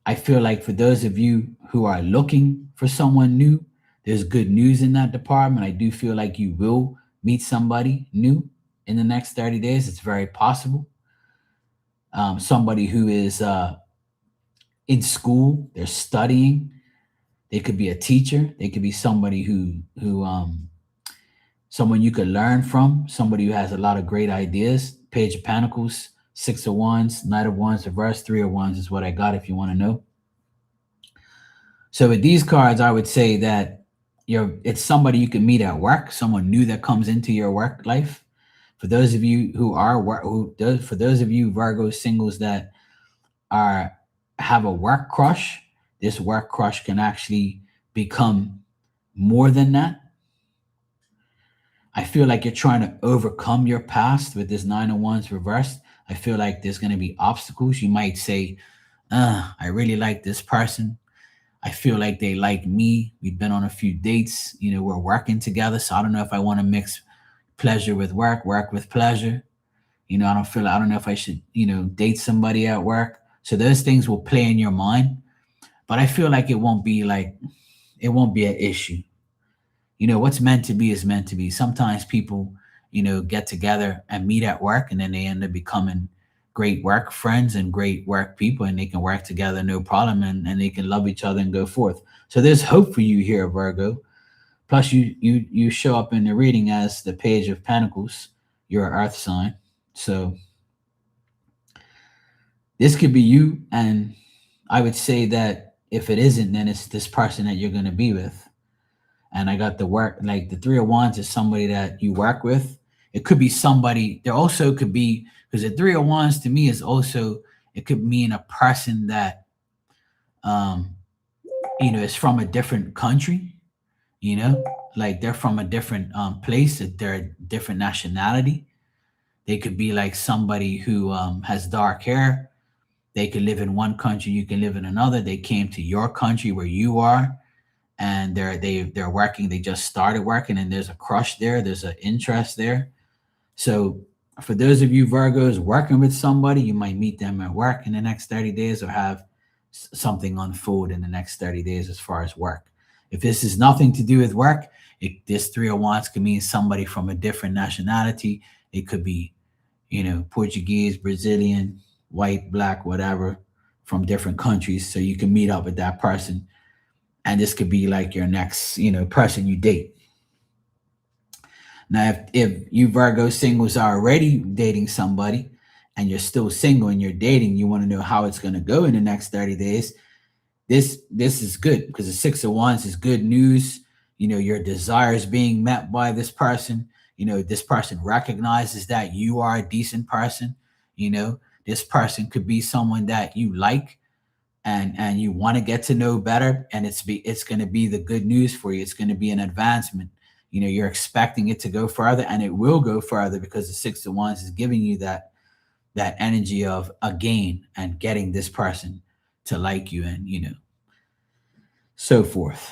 I feel like for those of you who are looking for someone new, there's good news in that department. I do feel like you will meet somebody new in the next 30 days. It's very possible. Somebody who is in school, they're studying. They could be a teacher. They could be somebody who someone you could learn from, somebody who has a lot of great ideas. Page of Pentacles, 6 of Wands, Knight of Wands, reverse, 3 of Wands is what I got if you want to know. So with these cards, I would say that it's somebody you can meet at work, someone new that comes into your work life. For those of you for those of you Virgo singles that have a work crush, this work crush can actually become more than that. I feel like you're trying to overcome your past with this 9 of Wands reversed. I feel like there's going to be obstacles. You might say, I really like this person. I feel like they like me. We've been on a few dates. We're working together. So I don't know if I want to mix pleasure with work with pleasure. I don't know if I should, date somebody at work. So those things will play in your mind. But I feel like it won't be an issue. what's meant to be is meant to be. Sometimes people, get together and meet at work, and then they end up becoming great work friends and great work people, and they can work together no problem, and they can love each other and go forth. So there's hope for you here, Virgo. Plus, you show up in the reading as the Page of Pentacles. You're an Earth sign, so this could be you. And I would say that if it isn't, then it's this person that you're going to be with. And I got the work, like the Three of Wands is somebody that you work with. It could be somebody. There also could be, because the Three of Wands to me is also, it could mean a person that um is from a different country. You know, like they're from a different place. That they're a different nationality. They could be like somebody who has dark hair. They could live in one country, you can live in another. They came to your country where you are, and they're working. They just started working, and there's a crush there. There's an interest there. So for those of you Virgos working with somebody, you might meet them at work in the next 30 days, or have something unfold in the next 30 days as far as work. If this is nothing to do with work, this Three of Wands could mean somebody from a different nationality. It could be, Portuguese, Brazilian, white, black, whatever, from different countries. So you can meet up with that person. And this could be like your next, person you date. Now, if you Virgo singles are already dating somebody, and you're still single and you're dating, you want to know how it's going to go in the next 30 days. This is good, because the Six of Wands is good news. Your desires being met by this person. This person recognizes that you are a decent person. This person could be someone that you like, and you want to get to know better, and it's going to be the good news for you. It's going to be an advancement. You're expecting it to go further, and it will go further, because the Six of Wands is giving you that energy of a gain and getting this person to like you, and so forth.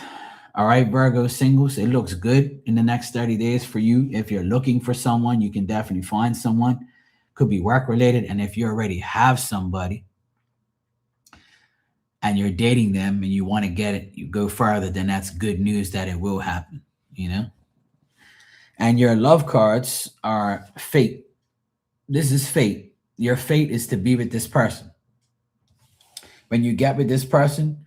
All right, Virgo singles, it looks good in the next 30 days for you. If you're looking for someone, you can definitely find someone. Could be work related. And if you already have somebody and you're dating them and you want to get it, you go further, then that's good news that it will happen, And your love cards are fate. This is fate. Your fate is to be with this person. When you get with this person,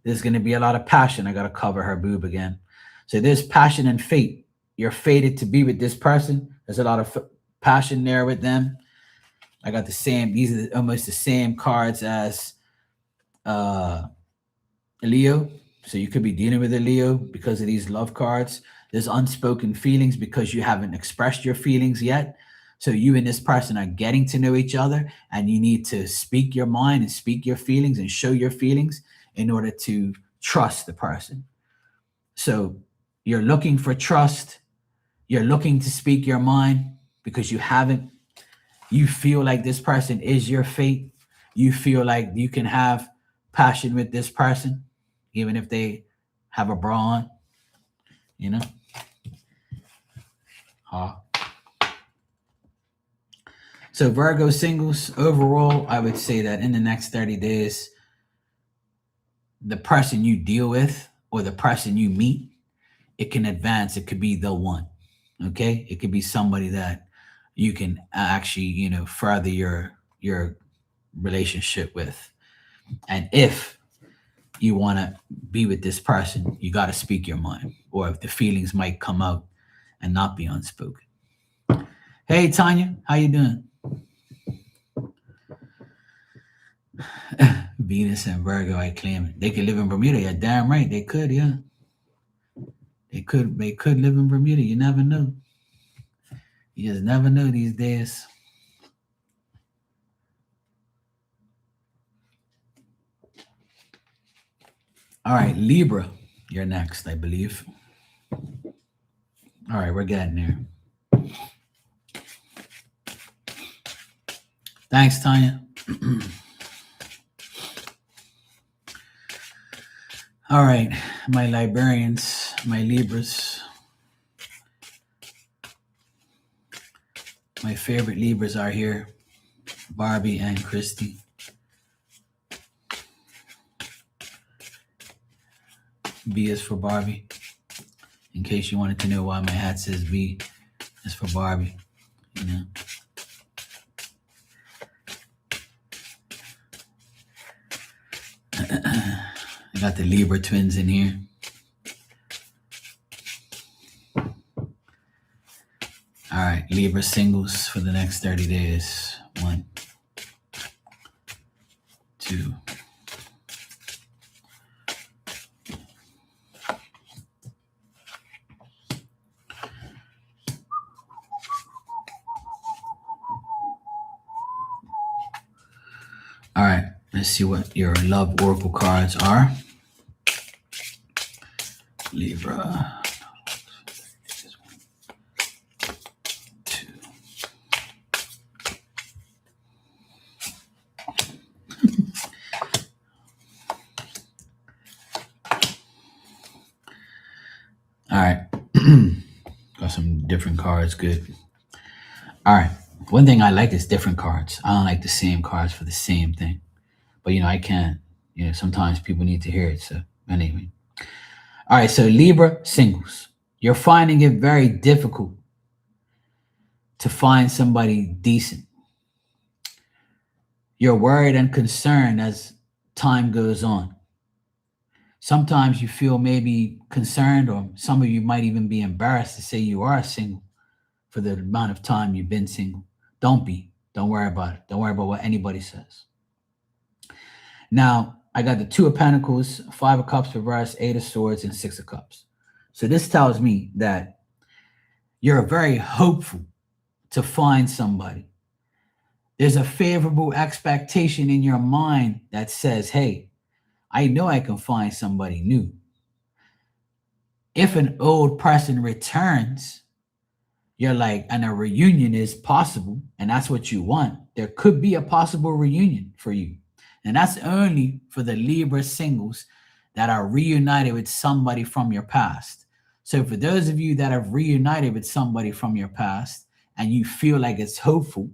there's going to be a lot of passion. I got to cover her boob again. So there's passion and fate. You're fated to be with this person. There's a lot of passion there with them. I got the same, these are almost the same cards as Leo. So you could be dealing with a Leo because of these love cards. There's unspoken feelings because you haven't expressed your feelings yet. So you and this person are getting to know each other, and you need to speak your mind and speak your feelings and show your feelings in order to trust the person. So you're looking for trust. You're looking to speak your mind because you feel like this person is your fate. You feel like you can have passion with this person, even if they have a bra on, you know? So Virgo singles, overall, I would say that in the next 30 days, the person you deal with or the person you meet, it can advance. It could be the one. Okay. It could be somebody that you can actually, further your relationship with. And if you want to be with this person, you got to speak your mind, or if the feelings might come out and not be unspoken. Hey, Tanya, how you doing? Venus and Virgo, I claim it. They could live in Bermuda. You're damn right. They could, yeah. They could live in Bermuda. You never know. You just never know these days. All right, Libra, you're next, I believe. All right, we're getting there. Thanks, Tanya. All right, my librarians, my Libras. My favorite Libras are here, Barbie and Christy. B is for Barbie. In case you wanted to know why my hat says B, it's for Barbie. You know. I got the Libra twins in here. All right, Libra singles for the next 30 days. 1, 2. All right, let's see what your love oracle cards are. Libra. 2. All right. Got some different cards. Good. All right. One thing I like is different cards. I don't like the same cards for the same thing. But, I can. Sometimes people need to hear it. So, anyway. All right. So, Libra singles. You're finding it very difficult to find somebody decent. You're worried and concerned as time goes on. Sometimes you feel maybe concerned, or some of you might even be embarrassed to say you are single for the amount of time you've been single. Don't be. Don't worry about it. Don't worry about what anybody says. Now, I got the 2 of Pentacles, 5 of Cups reversed, 8 of Swords, and 6 of Cups. So this tells me that you're very hopeful to find somebody. There's a favorable expectation in your mind that says, hey, I know I can find somebody new. If an old person returns, you're like, and a reunion is possible, and that's what you want. There could be a possible reunion for you. And that's only for the Libra singles that are reunited with somebody from your past. So for those of you that have reunited with somebody from your past and you feel like it's hopeful,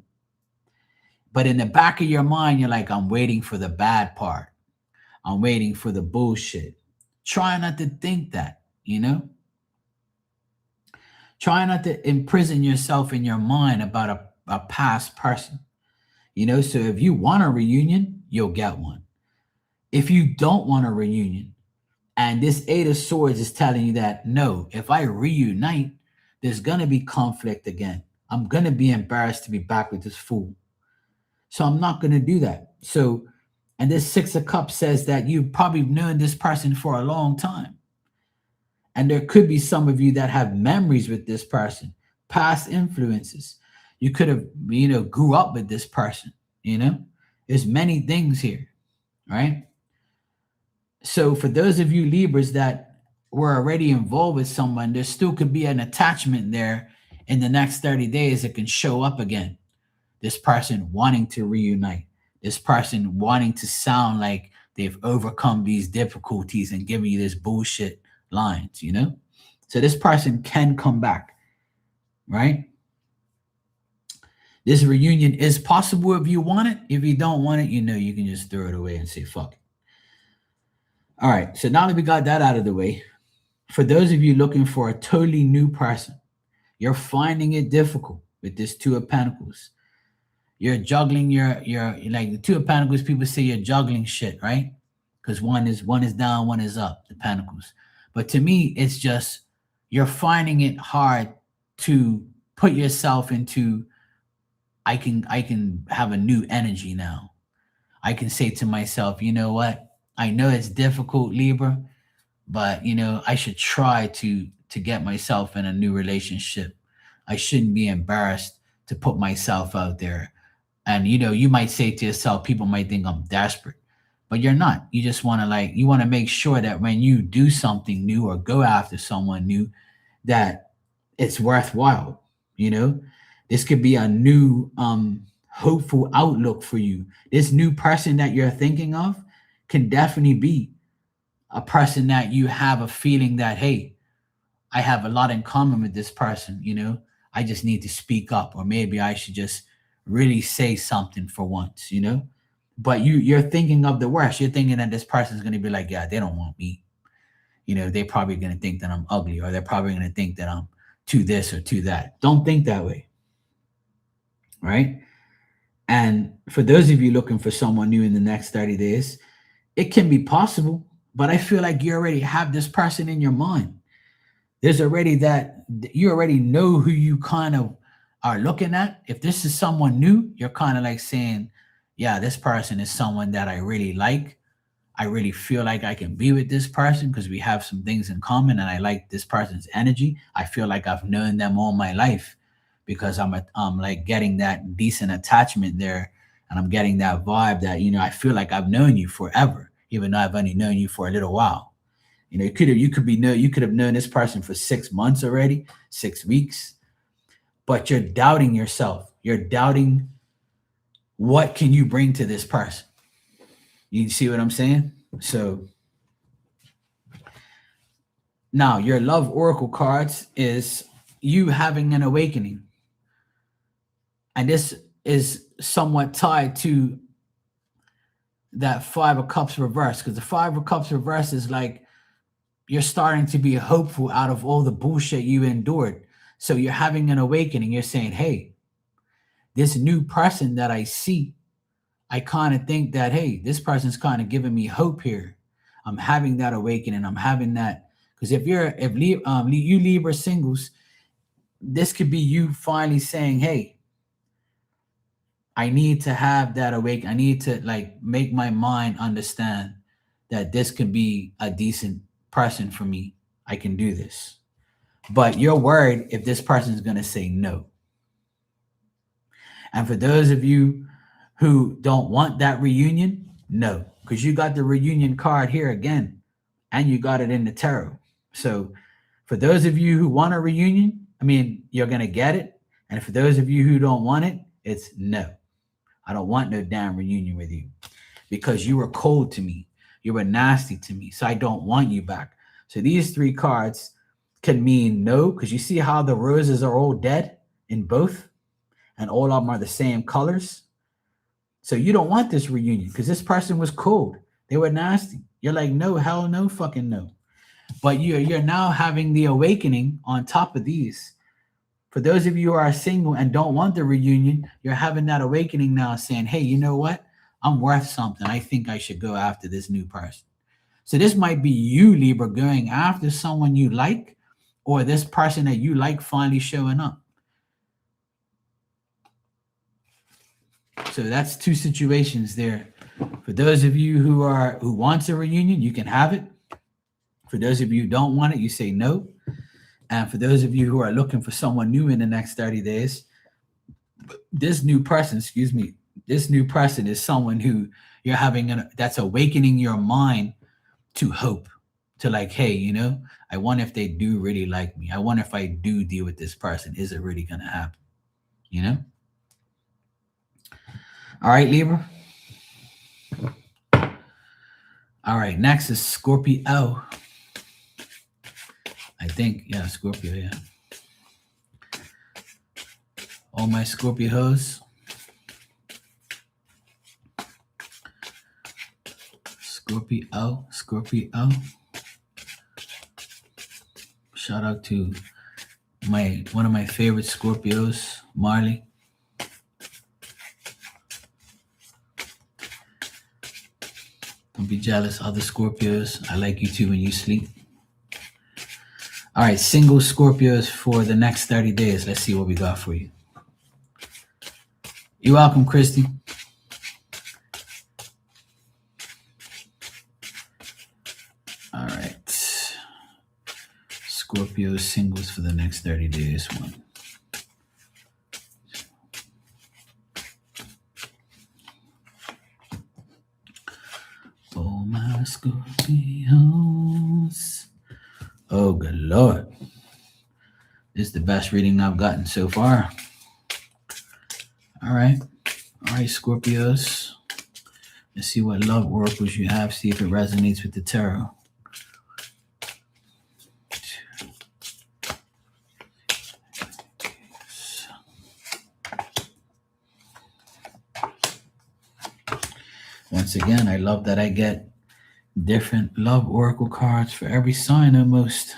but in the back of your mind, you're like, I'm waiting for the bad part. I'm waiting for the bullshit. Try not to think that, Try not to imprison yourself in your mind about a past person. So if you want a reunion, you'll get one. If you don't want a reunion, and this 8 of Swords is telling you that, no, if I reunite, there's going to be conflict again. I'm going to be embarrassed to be back with this fool. So I'm not going to do that. So, and this 6 of Cups says that you've probably known this person for a long time. And there could be some of you that have memories with this person, past influences. You could have, grew up with this person, There's many things here, right? So for those of you Libras that were already involved with someone, there still could be an attachment there in the next 30 days that can show up again. This person wanting to reunite, this person wanting to sound like they've overcome these difficulties and giving you this bullshit lines, So this person can come back, right? This reunion is possible if you want it. If you don't want it, you can just throw it away and say, fuck it. All right. So now that we got that out of the way, for those of you looking for a totally new person, you're finding it difficult with this 2 of Pentacles. You're juggling your like the 2 of Pentacles, people say you're juggling shit, right? Because one is down, one is up, the Pentacles. But to me, it's just you're finding it hard to put yourself into, I can have a new energy now. I can say to myself, you know what? I know it's difficult, Libra, but I should try to get myself in a new relationship. I shouldn't be embarrassed to put myself out there. And you might say to yourself, people might think I'm desperate, but you're not. You just want to you want to make sure that when you do something new or go after someone new, that it's worthwhile. This could be a new hopeful outlook for you. This new person that you're thinking of can definitely be a person that you have a feeling that, hey, I have a lot in common with this person. I just need to speak up, or maybe I should just really say something for once, But you're thinking of the worst. You're thinking that this person's going to be like, yeah, they don't want me. they're probably going to think that I'm ugly, or they're probably going to think that I'm too this or too that. Don't think that way, right? And for those of you looking for someone new in the next 30 days, it can be possible, but I feel like you already have this person in your mind. There's already that, you already know who you kind of are looking at. If this is someone new, you're kind of like saying, yeah, this person is someone that I really like. I really feel like I can be with this person because we have some things in common and I like this person's energy. I feel like I've known them all my life because I'm like getting that decent attachment there, and I'm getting that vibe that, I feel like I've known you forever, even though I've only known you for a little while. You could have known this person for 6 months already, 6 weeks, but you're doubting yourself. You're doubting what can you bring to this person. You see what I'm saying? So now your love oracle cards is you having an awakening. And this is somewhat tied to that Five of Cups reverse, because the Five of Cups reverse is like you're starting to be hopeful out of all the bullshit you endured. So you're having an awakening. You're saying, hey, this new person that I see, I kind of think that, hey, this person's kind of giving me hope here. I'm having that awakening. I'm having that. Because if you Libra singles, this could be you finally saying, hey, I need to have that awakening. I need to like make my mind understand that this could be a decent person for me. I can do this. But you're worried if this person is going to say no. And for those of you who don't want that reunion, no, because you got the reunion card here again, and you got it in the tarot. So for those of you who want a reunion, you're going to get it. And for those of you who don't want it, it's no. I don't want no damn reunion with you because you were cold to me. You were nasty to me. So I don't want you back. So these three cards can mean no, because you see how the roses are all dead in both, and all of them are the same colors. So you don't want this reunion because this person was cold. They were nasty. You're like, no, hell no, fucking no. But you're now having the awakening on top of these. For those of you who are single and don't want the reunion, you're having that awakening now saying, hey, you know what? I'm worth something. I think I should go after this new person. So this might be you, Libra, going after someone you like, or this person that you like finally showing up. So that's two situations there. For those of you who wants a reunion, you can have it. For those of you who don't want it, you say no. And for those of you who are looking for someone new in the next 30 days, this new person is someone who you're having that's awakening your mind to hope, to like, hey, I wonder if they do really like me. I wonder if I do deal with this person, is it really going to happen? All right, Libra. All right, next is Scorpio. I think, yeah, Scorpio, yeah. All my Scorpios. Scorpio. Shout out to one of my favorite Scorpios, Marley. Don't be jealous, other Scorpios. I like you too when you sleep. All right, single Scorpios for the next 30 days. Let's see what we got for you. You're welcome, Christy. All right. Scorpio singles for the next 30 days. One. Oh, my Scorpios. Oh, good Lord. This is the best reading I've gotten so far. All right, Scorpios. Let's see what love oracles you have. See if it resonates with the tarot. Once again, I love that I get Different love oracle cards for every sign almost.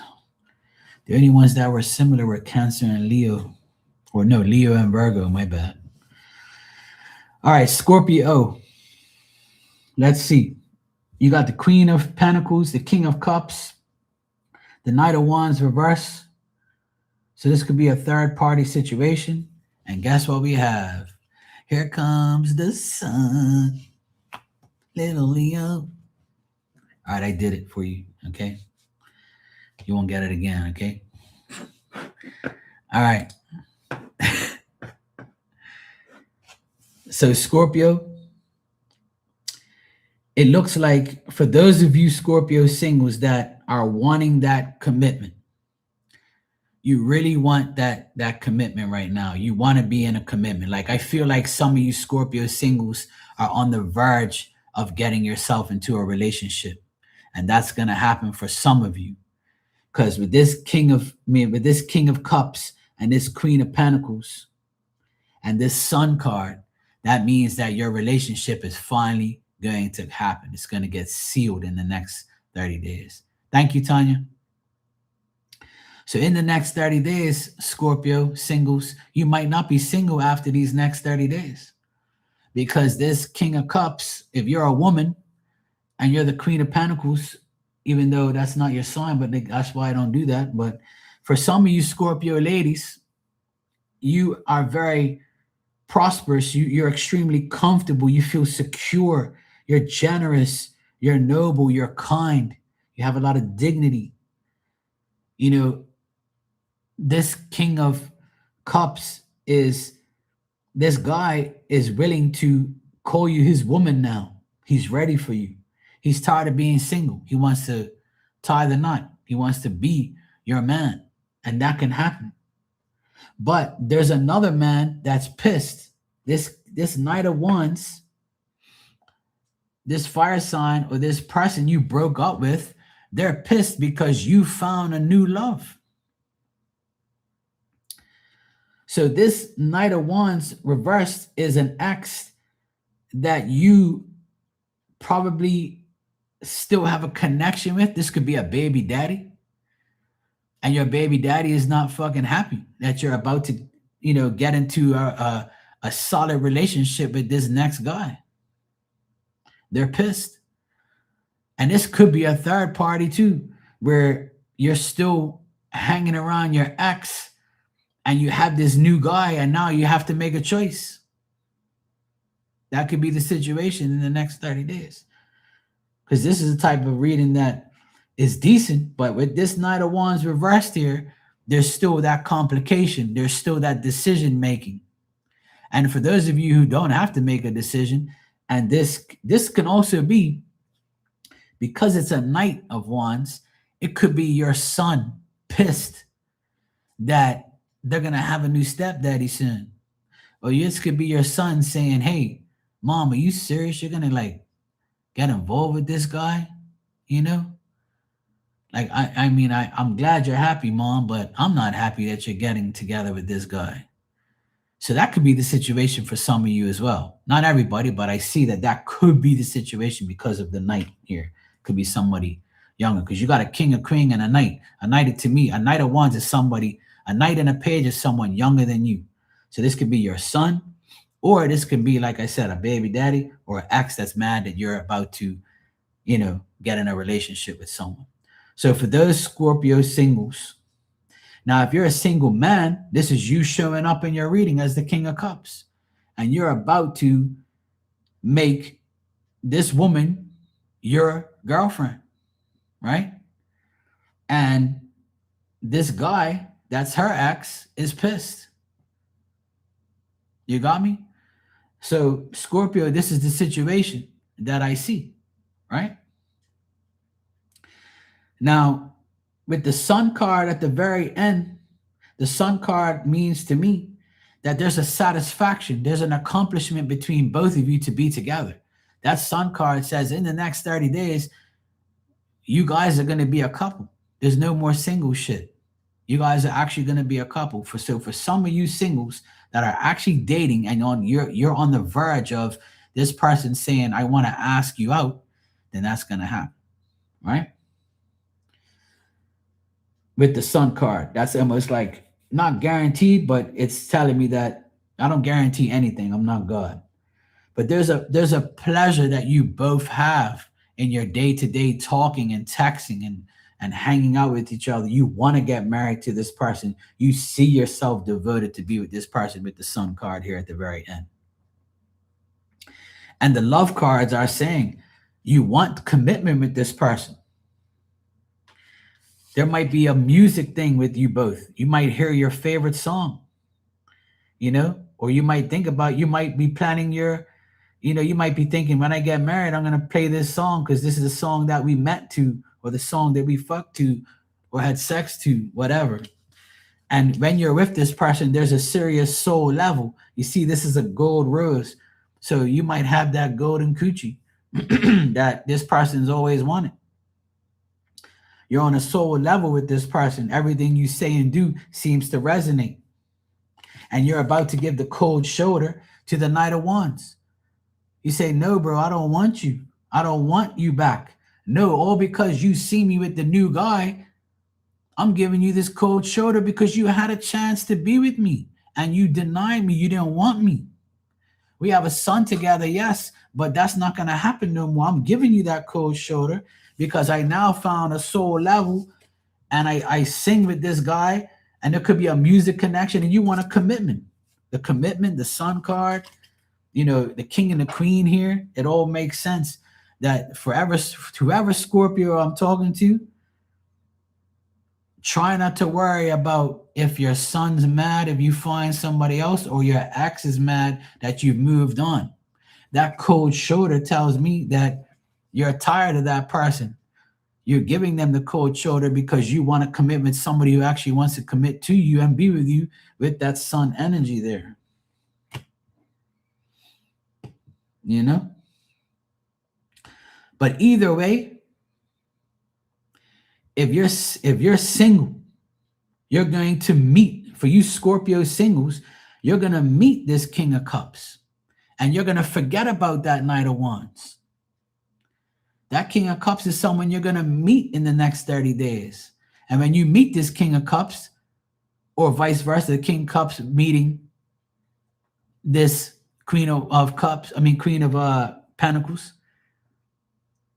The only ones that were similar were Cancer and Leo. Or no, Leo and Virgo, my bad. All right, Scorpio. Let's see. You got the Queen of Pentacles, the King of Cups, the Knight of Wands reverse. So this could be a third party situation. And guess what we have? Here comes the sun. Little Leo. All right, I did it for you. Okay. You won't get it again. Okay. All right. So, Scorpio, it looks like for those of you Scorpio singles that are wanting that commitment, you really want that commitment right now. You want to be in a commitment. Like I feel like some of you Scorpio singles are on the verge of getting yourself into a relationship. And that's going to happen for some of you. Because with this King of Cups and this Queen of Pentacles and this Sun card, that means that your relationship is finally going to happen. It's going to get sealed in the next 30 days. Thank you, Tanya. So in the next 30 days, Scorpio singles, you might not be single after these next 30 days. Because this King of Cups, if you're a woman and you're the Queen of Pentacles, even though that's not your sign, but that's why I don't do that. But for some of you Scorpio ladies, you are very prosperous. You're extremely comfortable. You feel secure. You're generous. You're noble. You're kind. You have a lot of dignity. You know, this King of Cups is, this guy is willing to call you his woman now. He's ready for you. He's tired of being single. He wants to tie the knot. He wants to be your man. And that can happen. But there's another man that's pissed. This Knight of Wands, this fire sign or this person you broke up with, they're pissed because you found a new love. So this Knight of Wands reversed is an ex that you probably still have a connection with. This could be a baby daddy. And your baby daddy is not fucking happy that you're about to, get into a solid relationship with this next guy. They're pissed. And this could be a third party too, where you're still hanging around your ex and you have this new guy and now you have to make a choice. That could be the situation in the next 30 days. Because this is the type of reading that is decent, but with this Knight of Wands reversed here, there's still that complication. There's still that decision making. And for those of you who don't have to make a decision, and this can also be, because it's a Knight of Wands, it could be your son pissed that they're going to have a new stepdaddy soon. Or this could be your son saying, hey, mom, are you serious? You're going to get involved with this guy? I'm glad you're happy, mom, but I'm not happy that you're getting together with this guy. So that could be the situation for some of you as well. Not everybody, but I see that could be the situation because of the Knight here. Could be somebody younger because you got a King, a Queen, and a Knight. A Knight, to me, a Knight of Wands is somebody, a Knight and a Page is someone younger than you. So this could be your son, or this could be, like I said, a baby daddy or an ex that's mad that you're about to, get in a relationship with someone. So for those Scorpio singles, now if you're a single man, this is you showing up in your reading as the King of Cups. And you're about to make this woman your girlfriend, right? And this guy, that's her ex, is pissed. You got me? So Scorpio, this is the situation that I see, right? Now, with the Sun card at the very end, the Sun card means to me that there's a satisfaction, there's an accomplishment between both of you to be together. That Sun card says in the next 30 days, you guys are going to be a couple. There's no more single shit. You guys are actually going to be a couple. For some of you singles that are actually dating and you're on the verge of this person saying, I want to ask you out, then that's going to happen. right? With the Sun card, that's almost like not guaranteed, but it's telling me that I don't guarantee anything. I'm not God. But there's a pleasure that you both have in your day-to-day talking and texting and hanging out with each other. You want to get married to this person. You see yourself devoted to be with this person with the Sun card here at the very end. And the love cards are saying you want commitment with this person. There might be a music thing with you both. You might hear your favorite song, or you might think about, you might be planning you might be thinking, when I get married, I'm going to play this song because this is the song that we met to, or the song that we fucked to, or had sex to, whatever. And when you're with this person, there's a serious soul level. You see, this is a gold rose. So you might have that golden coochie that this person's always wanted. You're on a soul level with this person. Everything you say and do seems to resonate. And you're about to give the cold shoulder to the Knight of Wands. You say, no, bro, I don't want you. I don't want you back. No, all because you see me with the new guy, I'm giving you this cold shoulder because you had a chance to be with me and you denied me. You didn't want me. We have a son together, yes, but that's not going to happen no more. I'm giving you that cold shoulder because I now found a soul level and I sing with this guy and there could be a music connection and you want a commitment. The commitment, the Sun card, the king and the queen here, it all makes sense that whoever Scorpio I'm talking to, try not to worry about if your son's mad if you find somebody else or your ex is mad that you've moved on. That cold shoulder tells me that you're tired of that person. You're giving them the cold shoulder because you want a commitment, somebody who actually wants to commit to you and be with you with that Sun energy there. But either way, if you're single, you're going to meet, for you Scorpio singles, you're going to meet this King of Cups and you're going to forget about that Knight of Wands. That King of Cups is someone you're going to meet in the next 30 days. And when you meet this King of Cups, or vice versa, the King of Cups meeting this Queen of Pentacles,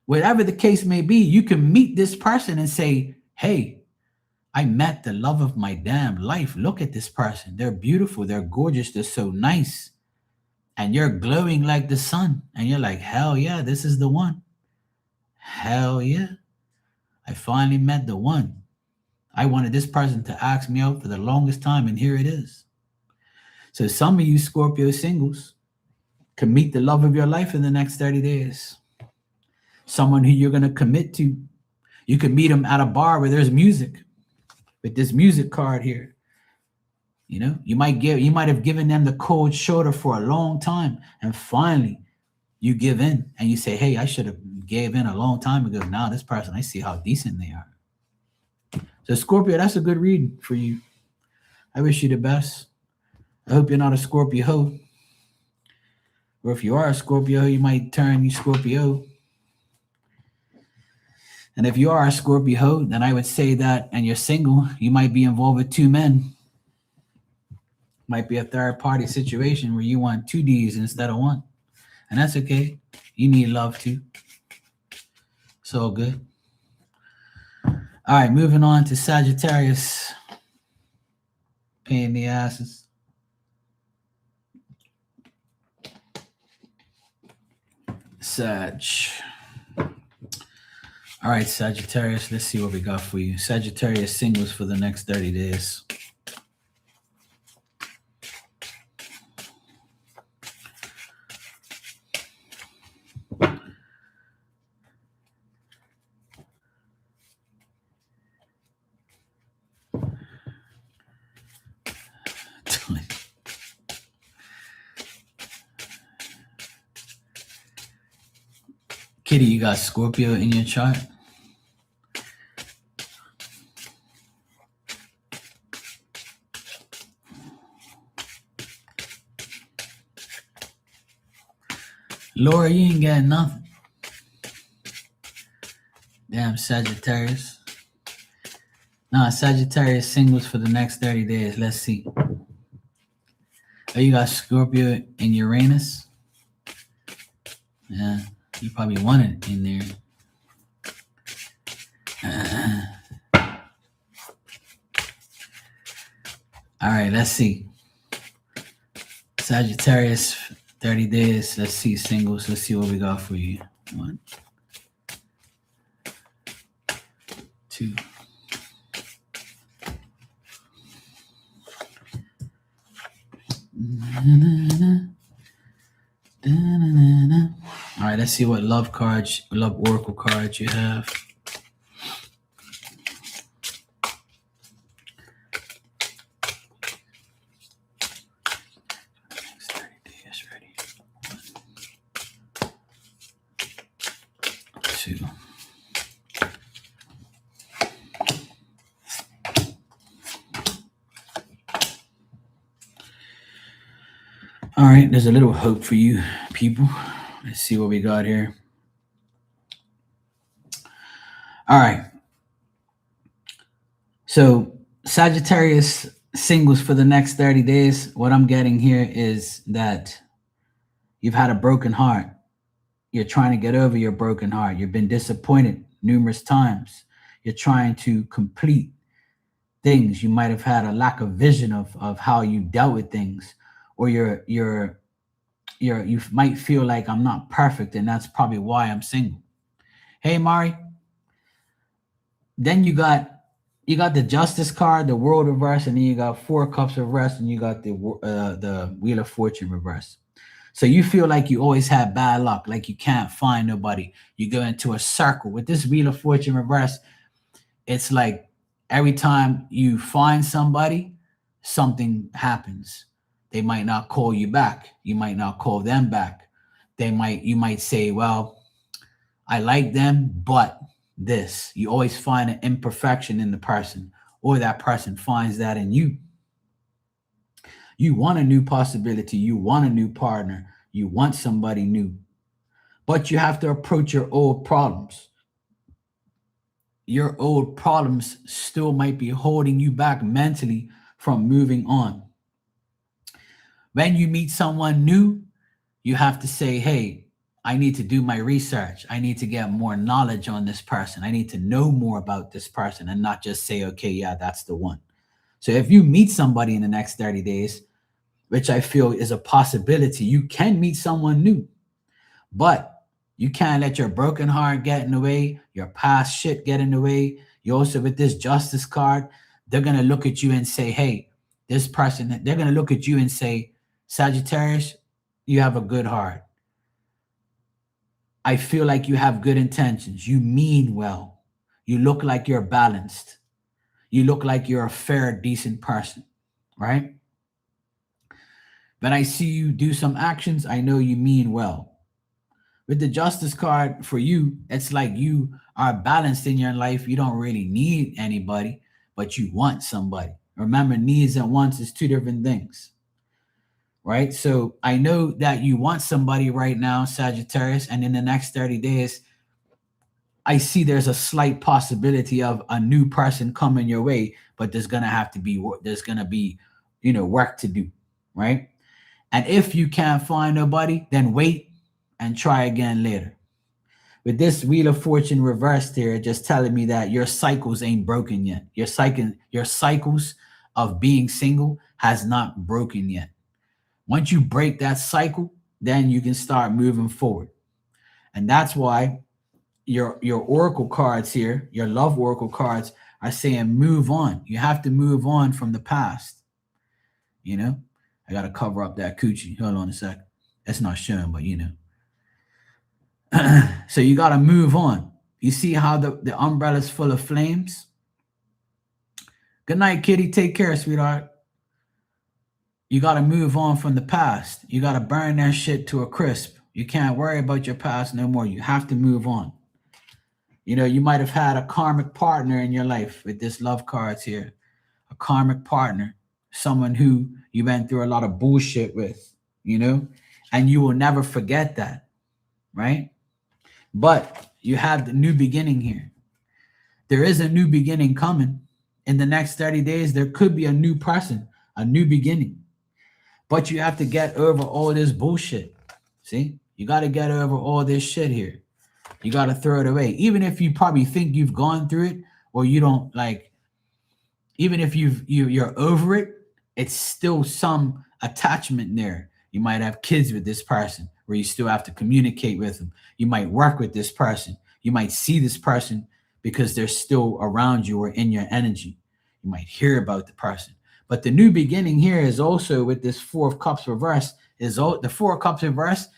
whatever the case may be, you can meet this person and say, hey, I met the love of my damn life. Look at this person. They're beautiful. They're gorgeous. They're so nice. And you're glowing like the sun. And you're like, hell yeah, this is the one. Hell yeah. I finally met the one. I wanted this person to ask me out for the longest time, and here it is. So some of you Scorpio singles can meet the love of your life in the next 30 days. Someone who you're going to commit to. You could meet them at a bar where there's music, with this music card here. You might have given them the cold shoulder for a long time, and finally you give in and you say, hey, I should have gave in a long time ago. Now this person, I see how decent they are. So Scorpio, that's a good read for you. I wish you the best. I hope you're not a Scorpio hoe. Or if you are a Scorpio, you might turn you Scorpio. And if you are a Scorpio hoe, then I would say that, and you're single, you might be involved with two men. Might be a third party situation where you want two D's instead of one. And that's okay. You need love too. It's all good. All right, moving on to Sagittarius. Pain in the asses. Sag. All right, Sagittarius, let's see what we got for you. Sagittarius singles for the next 30 days. Kitty, you got Scorpio in your chart? Laura, you ain't got nothing. Damn, Sagittarius. No, Sagittarius singles for the next 30 days. Let's see. Oh, you got Scorpio and Uranus. Yeah, you probably want it in there. All right, let's see. Sagittarius, 30 days. Let's see singles. Let's see what we got for you. 1, 2. All right, let's see what love oracle cards you have. Next 30 days, ready. 1, 2. All right, there's a little hope for you people. Let's see what we got here. All right. So Sagittarius singles for the next 30 days. What I'm getting here is that you've had a broken heart. You're trying to get over your broken heart. You've been disappointed numerous times. You're trying to complete things. You might have had a lack of vision of how you dealt with things, or you might feel like I'm not perfect, and that's probably why I'm single. Hey, Mari. Then you got the Justice card, the World reverse, and then you got 4 Cups reverse, and you got the Wheel of Fortune reverse. So you feel like you always have bad luck, like you can't find nobody. You go into a circle. With this Wheel of Fortune reverse, it's like every time you find somebody, something happens. They might not call you back. You might not call them back. You might say, well, I like them, but this. You always find an imperfection in the person, or that person finds that in you. You want a new possibility. You want a new partner. You want somebody new. But you have to approach your old problems. Your old problems still might be holding you back mentally from moving on. When you meet someone new, you have to say, hey, I need to do my research. I need to get more knowledge on this person. I need to know more about this person, and not just say, okay, yeah, that's the one. So if you meet somebody in the next 30 days, which I feel is a possibility, you can meet someone new, but you can't let your broken heart get in the way, your past shit get in the way. You also, with this Justice card, they're going to look at you and say, hey, this person, they're going to look at you and say, Sagittarius, you have a good heart. I feel like you have good intentions. You mean well. You look like you're balanced. You look like you're a fair, decent person, right? When I see you do some actions, I know you mean well. With the Justice card for you, it's like you are balanced in your life. You don't really need anybody, but you want somebody. Remember, needs and wants is 2 different things, right? So I know that you want somebody right now, Sagittarius, and in the next 30 days, I see there's a slight possibility of a new person coming your way, but there's going to be work to do, right? And if you can't find nobody, then wait and try again later. With this Wheel of Fortune reversed here, just telling me that your cycles ain't broken yet. Your cycles of being single has not broken yet. Once you break that cycle, then you can start moving forward. And that's why your oracle cards here, your love oracle cards, are saying move on. You have to move on from the past. You know, I got to cover up that coochie. Hold on a sec. That's not showing, but you know. So you got to move on. You see how the umbrella's full of flames? Good night, kitty. Take care, sweetheart. You got to move on from the past. You got to burn that shit to a crisp. You can't worry about your past no more. You have to move on. You know, you might have had a karmic partner in your life with this love cards here. A karmic partner, someone who you went through a lot of bullshit with, you know, and you will never forget that, right? But you have the new beginning here. there is a new beginning coming. In the next 30 days, there could be a new person, a new beginning. But you have to get over all this bullshit. See? You got to get over all this shit here. You got to throw it away. Even if you probably think you've gone through it or you don't like, even if you're over it, it's still some attachment there. You might have kids with this person where you still have to communicate with them. You might work with this person. You might see this person because they're still around you or in your energy. You might hear about the person. But the new beginning here is also with this Four of Cups reverse. The Four of Cups reverse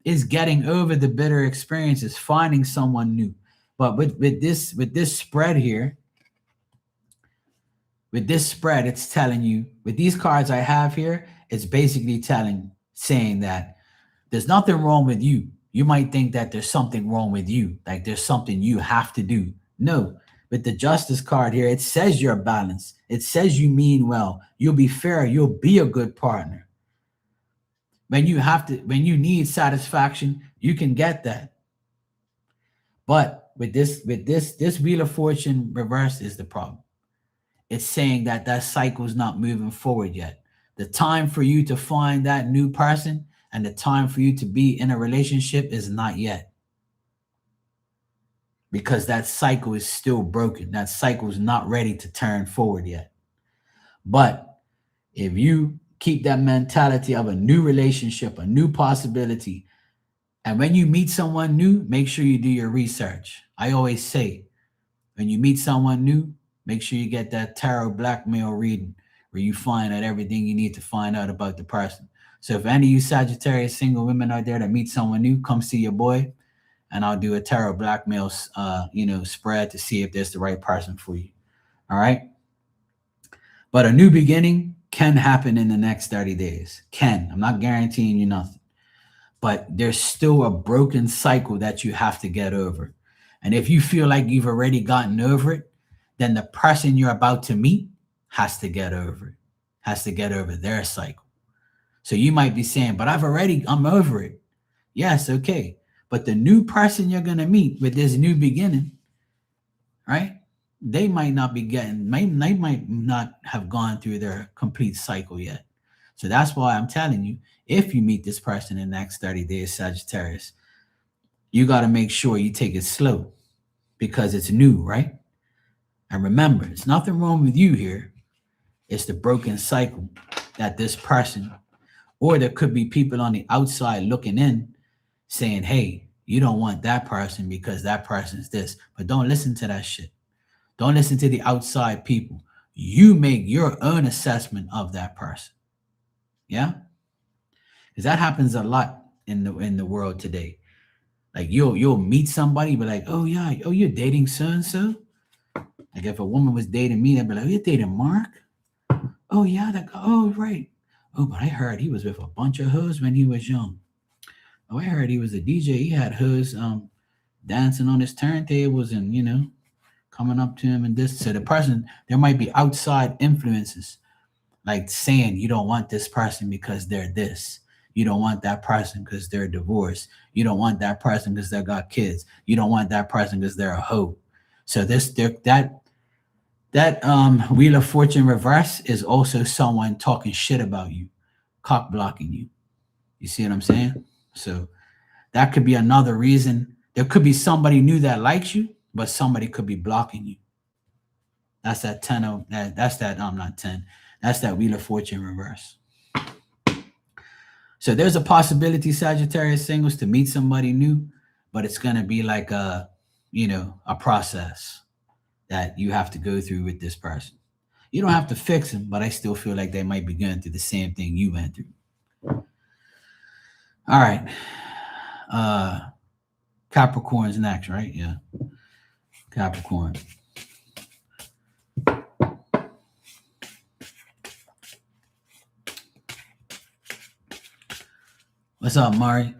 is getting over the bitter experiences, finding someone new. But with this spread here, it's telling you, with these cards I have here, it's basically saying that there's nothing wrong with you. You might think that there's something wrong with you, like there's something you have to do. No, with the Justice card here, it says you're balanced. It says you mean well. You'll be fair. You'll be a good partner. When you need satisfaction, you can get that. But with this Wheel of Fortune reverse is the problem. It's saying that cycle is not moving forward yet. The time for you to find that new person and the time for you to be in a relationship is not yet. Because that cycle is still broken. That cycle is not ready to turn forward yet. But if you keep that mentality of a new relationship, a new possibility, and when you meet someone new, make sure you do your research. I always say, when you meet someone new, make sure you get that tarot blackmail reading where you find out everything you need to find out about the person. So if any of you Sagittarius single women out there that meet someone new, come see your boy, and I'll do a tarot blackmail, spread to see if there's the right person for you. All right. But a new beginning can happen in the next 30 days. Can. I'm not guaranteeing you nothing. But there's still a broken cycle that you have to get over. And if you feel like you've already gotten over it, then the person you're about to meet has to get over it, has to get over their cycle. So you might be saying, but I'm over it. Yes, okay. But the new person you're going to meet with this new beginning, right? They might not be they might not have gone through their complete cycle yet. So that's why I'm telling you, if you meet this person in the next 30 days, Sagittarius, you got to make sure you take it slow because it's new, right? And remember, it's nothing wrong with you here. It's the broken cycle that this person, or there could be people on the outside looking in saying, hey, you don't want that person because that person's this. But don't listen to that shit. Don't listen to the outside people. You make your own assessment of that person. Yeah? Because that happens a lot in the world today. Like you'll meet somebody, but like, oh yeah, oh, you're dating so-and-so? Like if a woman was dating me, they'd be like, oh, you're dating Mark? Oh yeah, oh right. Oh, but I heard he was with a bunch of hoes when he was young. Oh, I heard he was a DJ. He had hoes dancing on his turntables and coming up to him and this. So the person, there might be outside influences like saying you don't want this person because they're this. You don't want that person because they're divorced. You don't want that person because they got kids. You don't want that person because they're a hoe. So that Wheel of Fortune reverse is also someone talking shit about you, cock blocking you. You see what I'm saying? So that could be another reason. There could be somebody new that likes you, but somebody could be blocking you. That's that 10. That's that. I'm not 10. That's that Wheel of Fortune reverse. So there's a possibility, Sagittarius singles, to meet somebody new, but it's gonna be like a process that you have to go through with this person. You don't have to fix them, but I still feel like they might be going through the same thing you went through. All right. Capricorn's next, right? Yeah. Capricorn. What's up, Mari?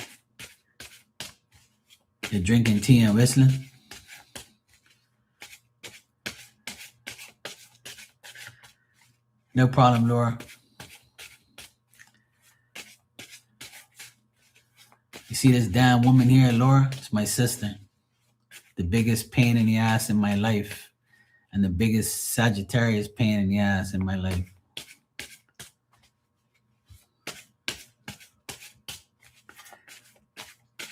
You're drinking tea and whistling? No problem, Laura. You see this damn woman here, Laura? It's my sister. The biggest pain in the ass in my life. and the biggest Sagittarius pain in the ass in my life.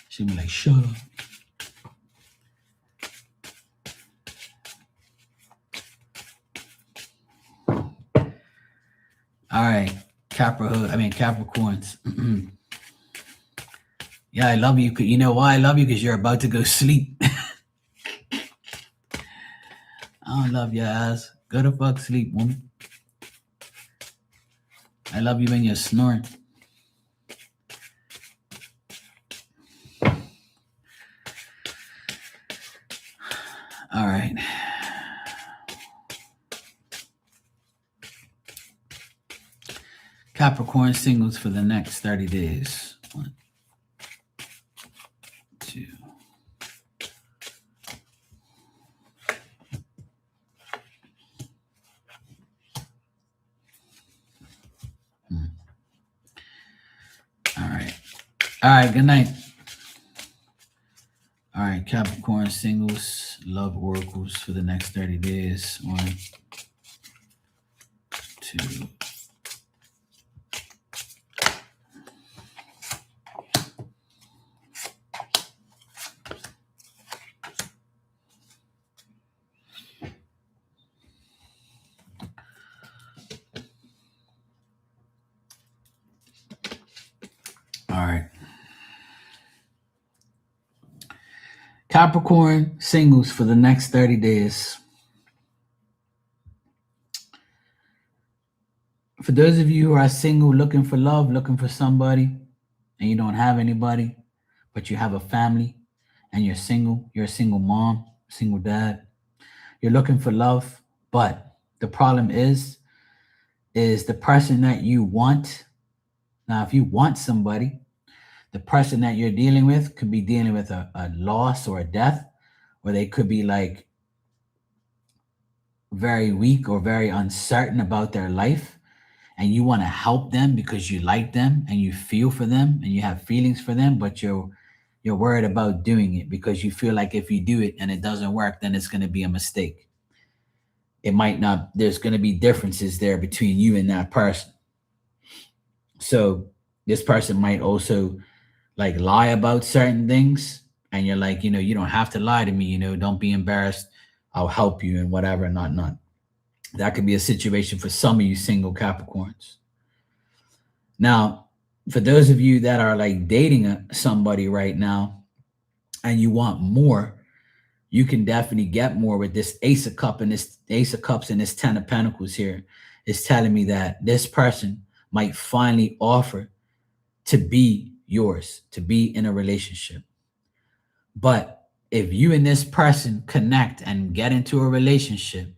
She'd be like, shut up. All right, Capricorns. Yeah, I love you. You know why I love you? Because you're about to go sleep. I don't love your ass. Go to fuck sleep, woman. I love you when you're snoring. All right. Capricorn singles for the next 30 days. 1, 2. All right. All right. Good night. All right. Capricorn singles, love oracles for the next 30 days. 1, 2. All right. Capricorn singles for the next 30 days. For those of you who are single, looking for love, looking for somebody, and you don't have anybody, but you have a family and you're single, you're a single mom, single dad, you're looking for love, but the problem is the person that you want. Now, if you want somebody, the person that you're dealing with could be dealing with a loss or a death, or they could be like very weak or very uncertain about their life, and you want to help them because you like them and you feel for them and you have feelings for them, but you're worried about doing it because you feel like if you do it and it doesn't work, then it's going to be a mistake. It might not, there's going to be differences there between you and that person. So this person might also like lie about certain things, and you're like, you don't have to lie to me, don't be embarrassed, I'll help you and whatever, not. That could be a situation for some of you single Capricorns. Now, for those of you that are like dating somebody right now and you want more, you can definitely get more with this Ace of Cups and this Ten of Pentacles here. Is telling me that this person might finally offer to be yours, to be in a relationship. But if you and this person connect and get into a relationship,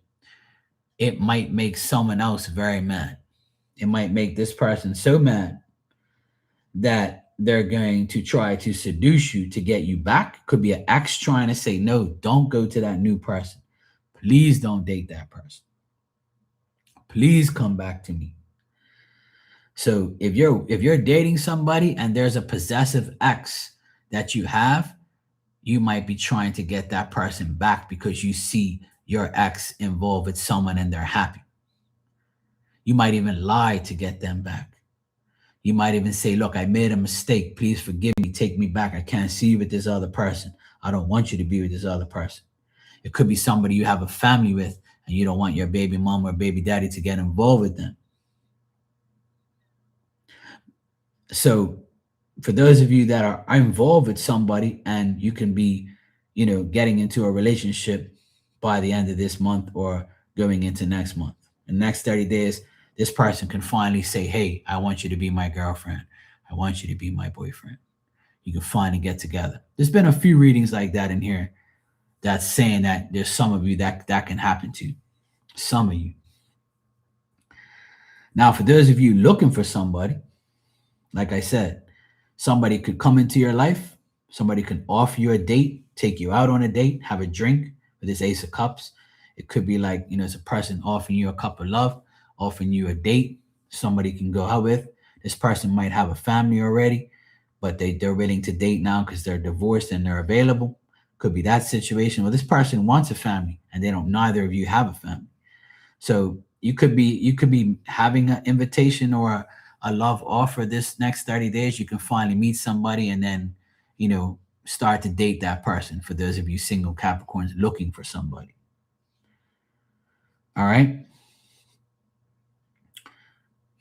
it might make someone else very mad. It might make this person so mad that they're going to try to seduce you to get you back. Could be an ex trying to say, no, don't go to that new person. Please don't date that person. Please come back to me. So if you're dating somebody and there's a possessive ex that you have, you might be trying to get that person back because you see your ex involved with someone and they're happy. You might even lie to get them back. You might even say, look, I made a mistake. Please forgive me. Take me back. I can't see you with this other person. I don't want you to be with this other person. It could be somebody you have a family with and you don't want your baby mom or baby daddy to get involved with them. So for those of you that are involved with somebody and you can be, getting into a relationship by the end of this month or going into next month, in the next 30 days, this person can finally say, hey, I want you to be my girlfriend. I want you to be my boyfriend. You can finally get together. There's been a few readings like that in here that's saying that there's some of you that can happen to. Some of you. Now, for those of you looking for somebody, like I said, somebody could come into your life. Somebody can offer you a date, take you out on a date, have a drink with this Ace of Cups. It could be like, it's a person offering you a cup of love, offering you a date. Somebody can go out with. This person might have a family already, but they're willing to date now because they're divorced and they're available. Could be that situation. Well, this person wants a family and they don't, neither of you have a family. So you could be having an invitation or a love offer this next 30 days. You can finally meet somebody and then, start to date that person, for those of you single Capricorns looking for somebody. All right.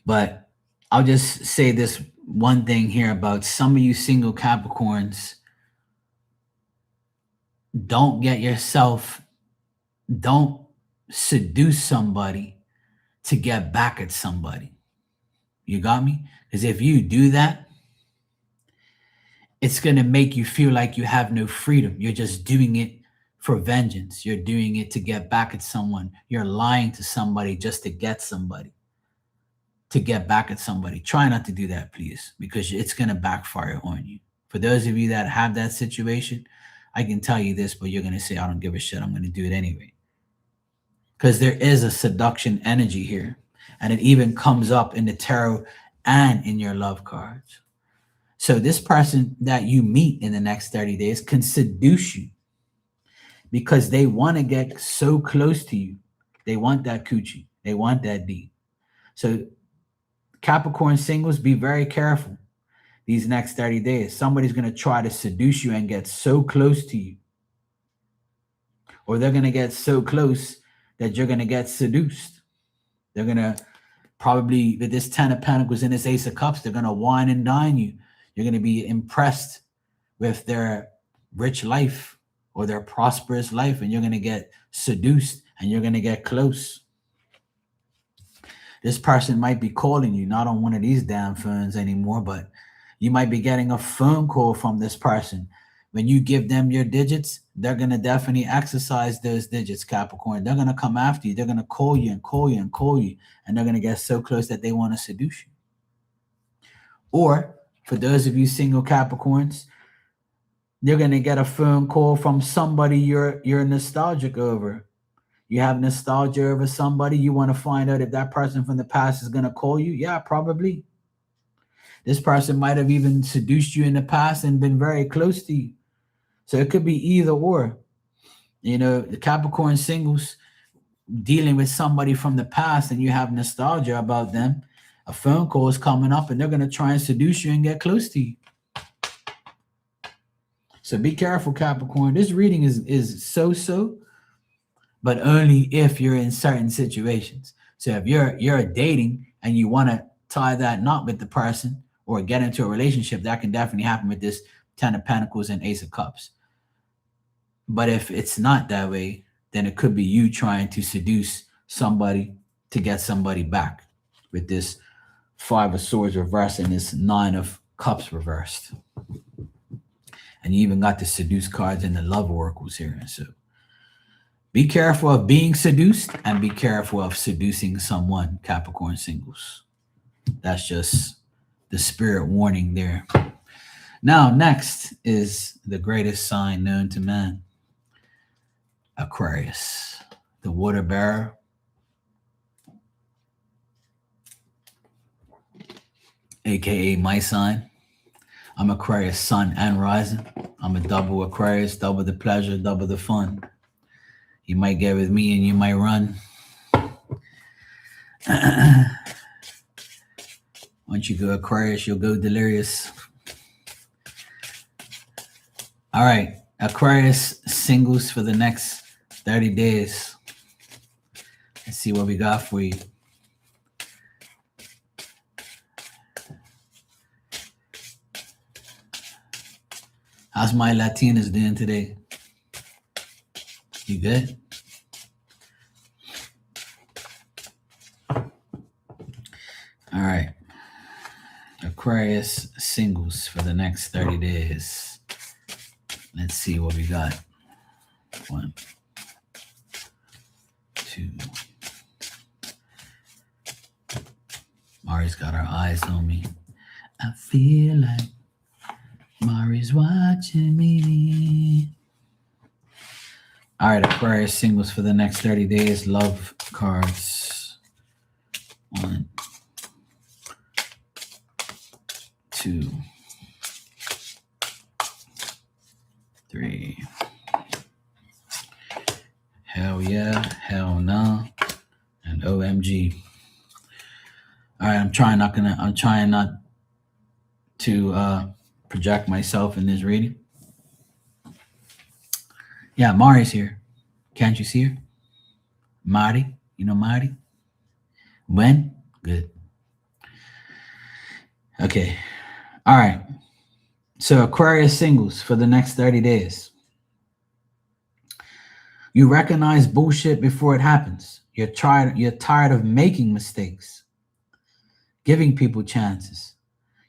But I'll just say this one thing here about some of you single Capricorns. Don't get yourself, don't seduce somebody to get back at somebody. You got me? Because if you do that, it's going to make you feel like you have no freedom. You're just doing it for vengeance. You're doing it to get back at someone. You're lying to somebody just to get somebody, to get back at somebody. Try not to do that, please, because it's going to backfire on you. For those of you that have that situation, I can tell you this, but you're going to say, I don't give a shit. I'm going to do it anyway. Because there is a seduction energy here. And it even comes up in the tarot and in your love cards. So this person that you meet in the next 30 days can seduce you because they want to get so close to you. They want that coochie. They want that D. So Capricorn singles, be very careful these next 30 days. Somebody's going to try to seduce you and get so close to you. Or they're going to get so close that you're going to get seduced. They're going to probably, with this 10 of Pentacles and this Ace of Cups, they're going to wine and dine you. You're going to be impressed with their rich life or their prosperous life, and you're going to get seduced and you're going to get close. This person might be calling you, not on one of these damn phones anymore, but you might be getting a phone call from this person. When you give them your digits, they're going to definitely exercise those digits, Capricorn. They're going to come after you. They're going to call you and call you and call you, and they're going to get so close that they want to seduce you. Or for those of you single Capricorns, you're going to get a phone call from somebody you're nostalgic over. You have nostalgia over somebody. You want to find out if that person from the past is going to call you. Yeah, probably. This person might have even seduced you in the past and been very close to you. So it could be either or. The Capricorn singles dealing with somebody from the past and you have nostalgia about them. A phone call is coming up and they're going to try and seduce you and get close to you. So be careful, Capricorn. This reading is so, but only if you're in certain situations. So if you're dating and you want to tie that knot with the person or get into a relationship, that can definitely happen with this 10 of Pentacles and Ace of Cups. But if it's not that way, then it could be you trying to seduce somebody to get somebody back with this 5 of Swords reversed and this 9 of Cups reversed. And you even got the seduce cards in the love oracles here. So be careful of being seduced and be careful of seducing someone, Capricorn singles. That's just the spirit warning there. Now, next is the greatest sign known to man, Aquarius, the water bearer. AKA my sign. I'm Aquarius sun and rising. I'm a double Aquarius, double the pleasure, double the fun. You might get with me and you might run. Once you go Aquarius, you'll go delirious. All right, Aquarius singles for the next 30 days. Let's see what we got for you. How's my Latinas doing today? You good? All right. Aquarius singles for the next 30 days. Let's see what we got. 1, 2. Mari's got her eyes on me. I feel like Mari's watching me. All right, Aquarius singles for the next 30 days. Love cards. 1, 2, 3, Hell yeah, hell no, and OMG. All right, I'm trying not to project myself in this reading. Yeah, Mari's here. Can't you see her? Mari, you know Mari? When? Good. Okay. All right. So Aquarius singles for the next 30 days. You recognize bullshit before it happens. You're tired of making mistakes, giving people chances.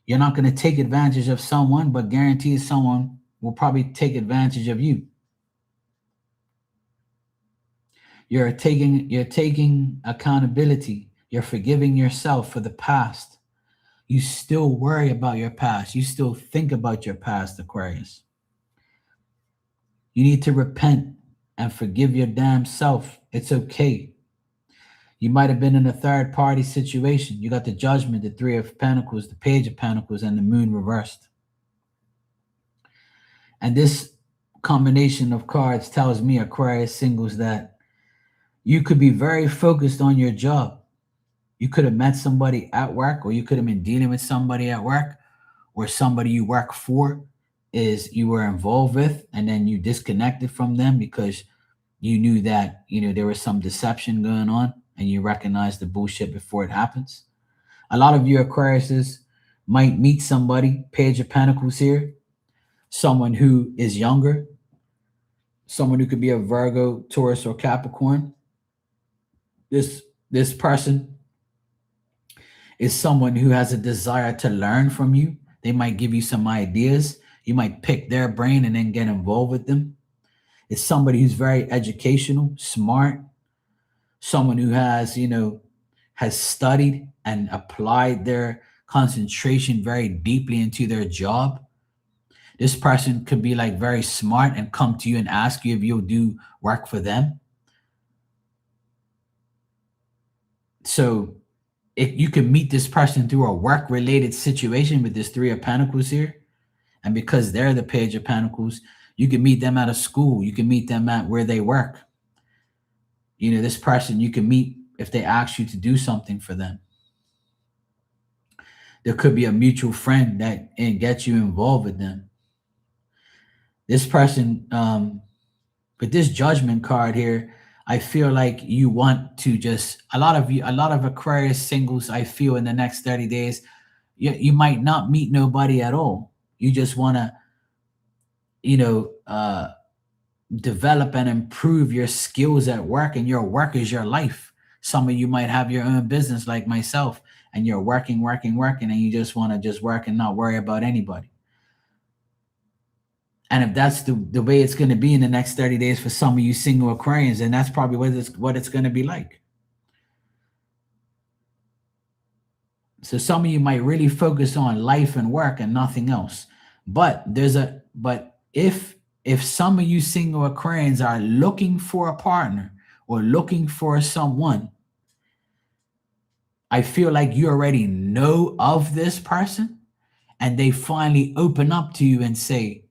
You're not going to take advantage of someone, but guarantee someone will probably take advantage of you. You're taking accountability. You're forgiving yourself for the past. You still worry about your past. You still think about your past, Aquarius. You need to repent and forgive your damn self. It's okay. You might have been in a third party situation. You got the Judgment, the Three of Pentacles, the Page of Pentacles, and the Moon reversed. And this combination of cards tells me, Aquarius singles, that you could be very focused on your job. You could have met somebody at work, or you could have been dealing with somebody at work, or somebody you work for is you were involved with, and then you disconnected from them because you knew that there was some deception going on, and you recognize the bullshit before it happens. A lot of you Aquariuses might meet somebody, Page of Pentacles here, someone who is younger, someone who could be a Virgo, Taurus, or Capricorn. This person is someone who has a desire to learn from you. They might give you some ideas. You might pick their brain and then get involved with them. It's somebody who's very educational, smart, someone who has studied and applied their concentration very deeply into their job. This person could be like very smart and come to you and ask you if you'll do work for them. So if you can meet this person through a work related situation with this Three of Pentacles here, and because they're the Page of Pentacles, you can meet them at a school. You can meet them at where they work. This person you can meet if they ask you to do something for them. There could be a mutual friend that gets you involved with them. This person, with this Judgment card here, I feel like you want to a lot of Aquarius singles, I feel in the next 30 days, you might not meet nobody at all. You just want to, develop and improve your skills at work, and your work is your life. Some of you might have your own business like myself, and you're working, and you just want to just work and not worry about anybody. And if that's the way it's going to be in the next 30 days for some of you single Aquarians, then that's probably what it's going to be like. So some of you might really focus on life and work and nothing else. But if some of you single Aquarians are looking for a partner or looking for someone, I feel like you already know of this person, and they finally open up to you and say,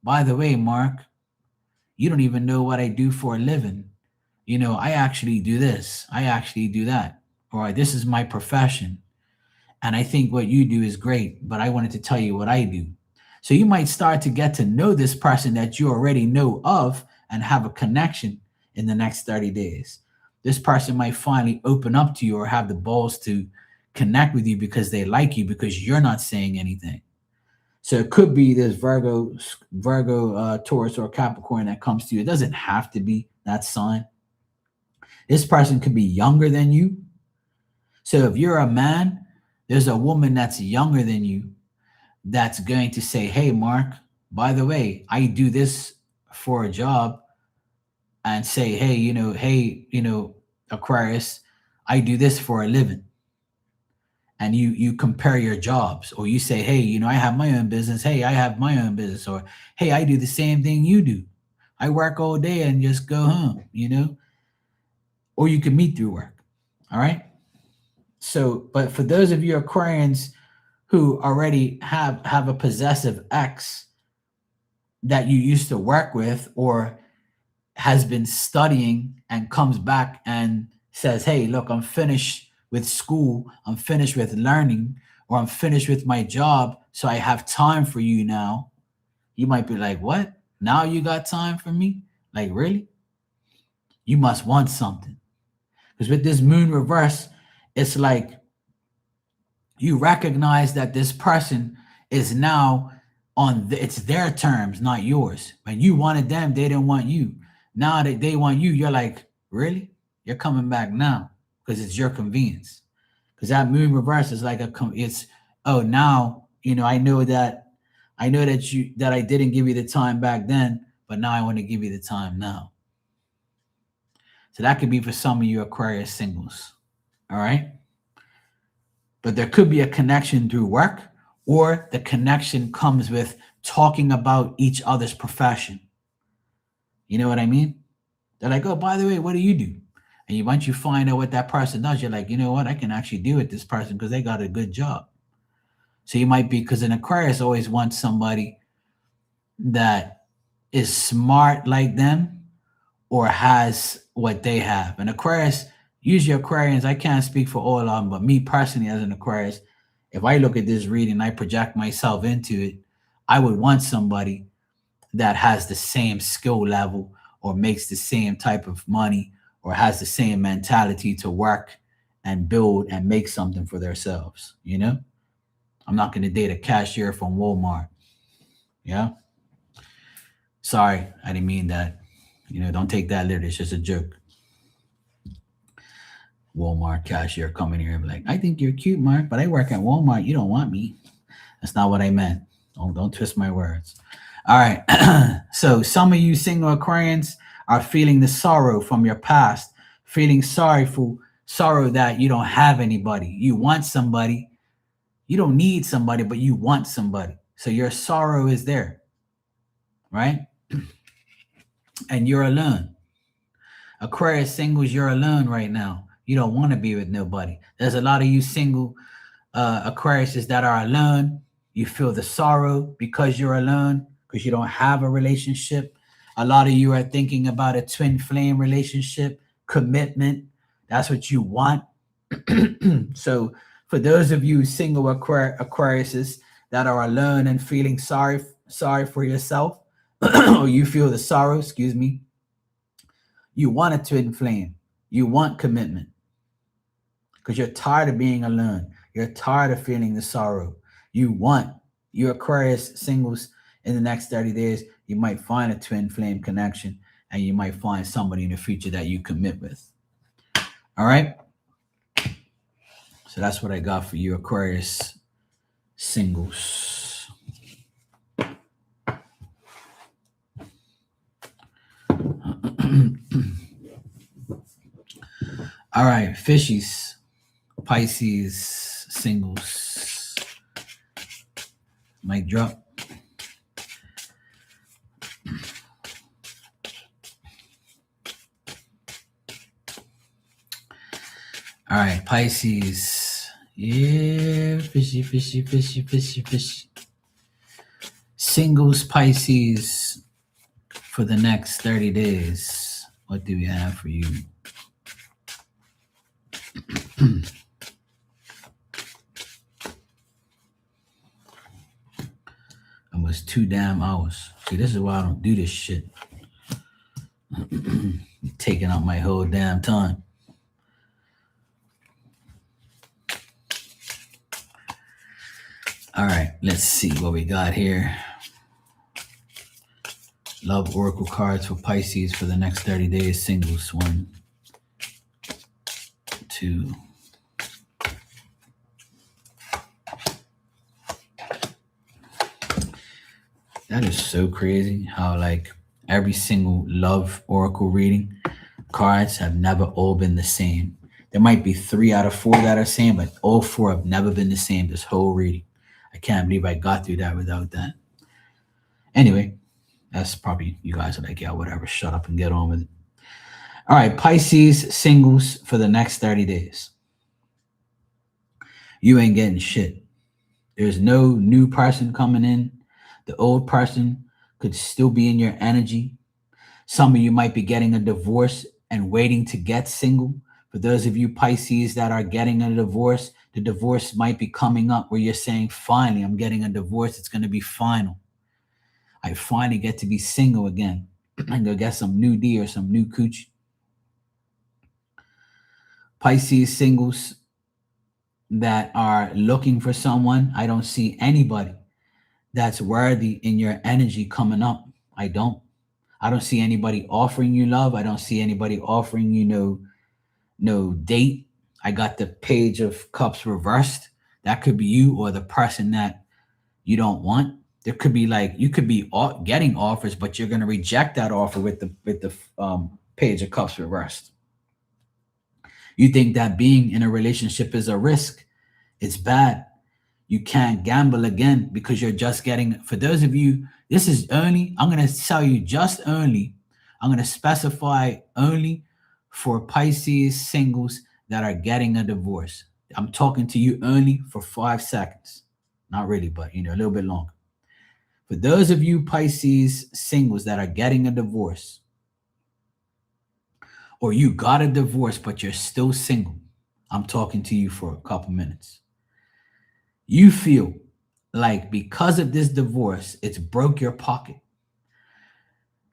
by the way, Mark, you don't even know what I do for a living. I actually do this. I actually do that. Or this is my profession. And I think what you do is great, but I wanted to tell you what I do. So you might start to get to know this person that you already know of and have a connection in the next 30 days. This person might finally open up to you or have the balls to connect with you because they like you, because you're not saying anything. So it could be this Virgo, Taurus, or Capricorn that comes to you. It doesn't have to be that sign. This person could be younger than you. So if you're a man, there's a woman that's younger than you that's going to say, hey, Mark, by the way, I do this for a job, and say, hey, Aquarius, I do this for a living. And you compare your jobs, or you say, hey, I have my own business. Hey, I have my own business. Or, hey, I do the same thing you do. I work all day and just go home, or you can meet through work. All right. So, but for those of you Aquarians who already have a possessive ex that you used to work with, or has been studying and comes back and says, hey, look, I'm finished with school, I'm finished with learning, or I'm finished with my job, so I have time for you now, you might be like, what? Now you got time for me? Like, really? You must want something. Because with this moon reverse, it's like you recognize that this person is now it's their terms, not yours. When you wanted them, they didn't want you. Now that they want you, you're like, really? You're coming back now because it's your convenience. Because that moon reverse is like it's, oh, now I know that I didn't give you the time back then, but now I want to give you the time now. So that could be for some of you Aquarius singles. All right. But there could be a connection through work, or the connection comes with talking about each other's profession. You know what I mean? They're like, oh, by the way, what do you do? And once you find out what that person does, you're like, you know what? I can actually deal with this person because they got a good job. So you might be, because an Aquarius always wants somebody that is smart like them or has what they have. An Aquarius, usually Aquarians, I can't speak for all of them, but me personally as an Aquarius, if I look at this reading, I project myself into it, I would want somebody that has the same skill level or makes the same type of money or has the same mentality to work and build and make something for themselves. You know, I'm not going to date a cashier from Walmart. Yeah. Sorry, I didn't mean that. You know, don't take that literally. It's just a joke. Walmart cashier coming here and be like, I think you're cute, Mark, but I work at Walmart. You don't want me. That's not what I meant. Don't twist my words. All right. So some of you single Aquarians are feeling the sorrow from your past, feeling sorrow that you don't have anybody. You want somebody. You don't need somebody, but you want somebody. So your sorrow is there, right? And you're alone. Aquarius singles, you're alone right now. You don't want to be with nobody. There's a lot of you single Aquariuses that are alone. You feel the sorrow because you're alone, because you don't have a relationship. A lot of you are thinking about a twin flame relationship, commitment. That's what you want. So for those of you single Aquariuses that are alone and feeling sorry for yourself, or you feel the sorrow, excuse me, you want a twin flame. You want commitment because you're tired of being alone. You're tired of feeling the sorrow. You Aquarius singles in the next 30 days, you might find a twin flame connection and you might find somebody in the future that you commit with. All right. So that's what I got for you Aquarius singles. All right, fishies, Pisces singles. Mic drop. All right, Pisces. Yeah, fishy. Singles Pisces for the next 30 days. What do we have for you? Almost 2 damn hours. See, this is why I don't do this shit. Taking up my whole damn time. All right, let's see what we got here. Love Oracle cards for Pisces for the next 30 days. Singles. 1, 2. That is so crazy how like every single love Oracle reading cards have never all been the same. There might be 3 out of 4 that are same, but all 4 have never been the same this whole reading. I can't believe I got through that without that. Anyway, that's probably you guys are like, yeah, whatever, shut up and get on with it. All right, Pisces singles for the next 30 days. You ain't getting shit. There's no new person coming in. The old person could still be in your energy. Some of you might be getting a divorce and waiting to get single. For those of you Pisces that are getting a divorce, the divorce might be coming up where you're saying, finally, I'm getting a divorce. It's going to be final. I finally get to be single again and go get some new D or some new coochie. Pisces singles that are looking for someone, I don't see anybody that's worthy in your energy coming up. I don't see anybody offering you love. I don't see anybody offering you no date. I got the Page of Cups reversed. That could be you or the person that you don't want. There could be like, you could be getting offers, but you're going to reject that offer with the Page of Cups reversed. You think that being in a relationship is a risk. It's bad. You can't gamble again because you're just getting, for those of you, this is only, I'm going to tell you just only, I'm going to specify only for Pisces singles that are getting a divorce. I'm talking to you only for 5 seconds. Not really, but a little bit longer. For those of you Pisces singles that are getting a divorce, or you got a divorce but you're still single, I'm talking to you for a couple minutes. You feel like because of this divorce, it's broke your pocket.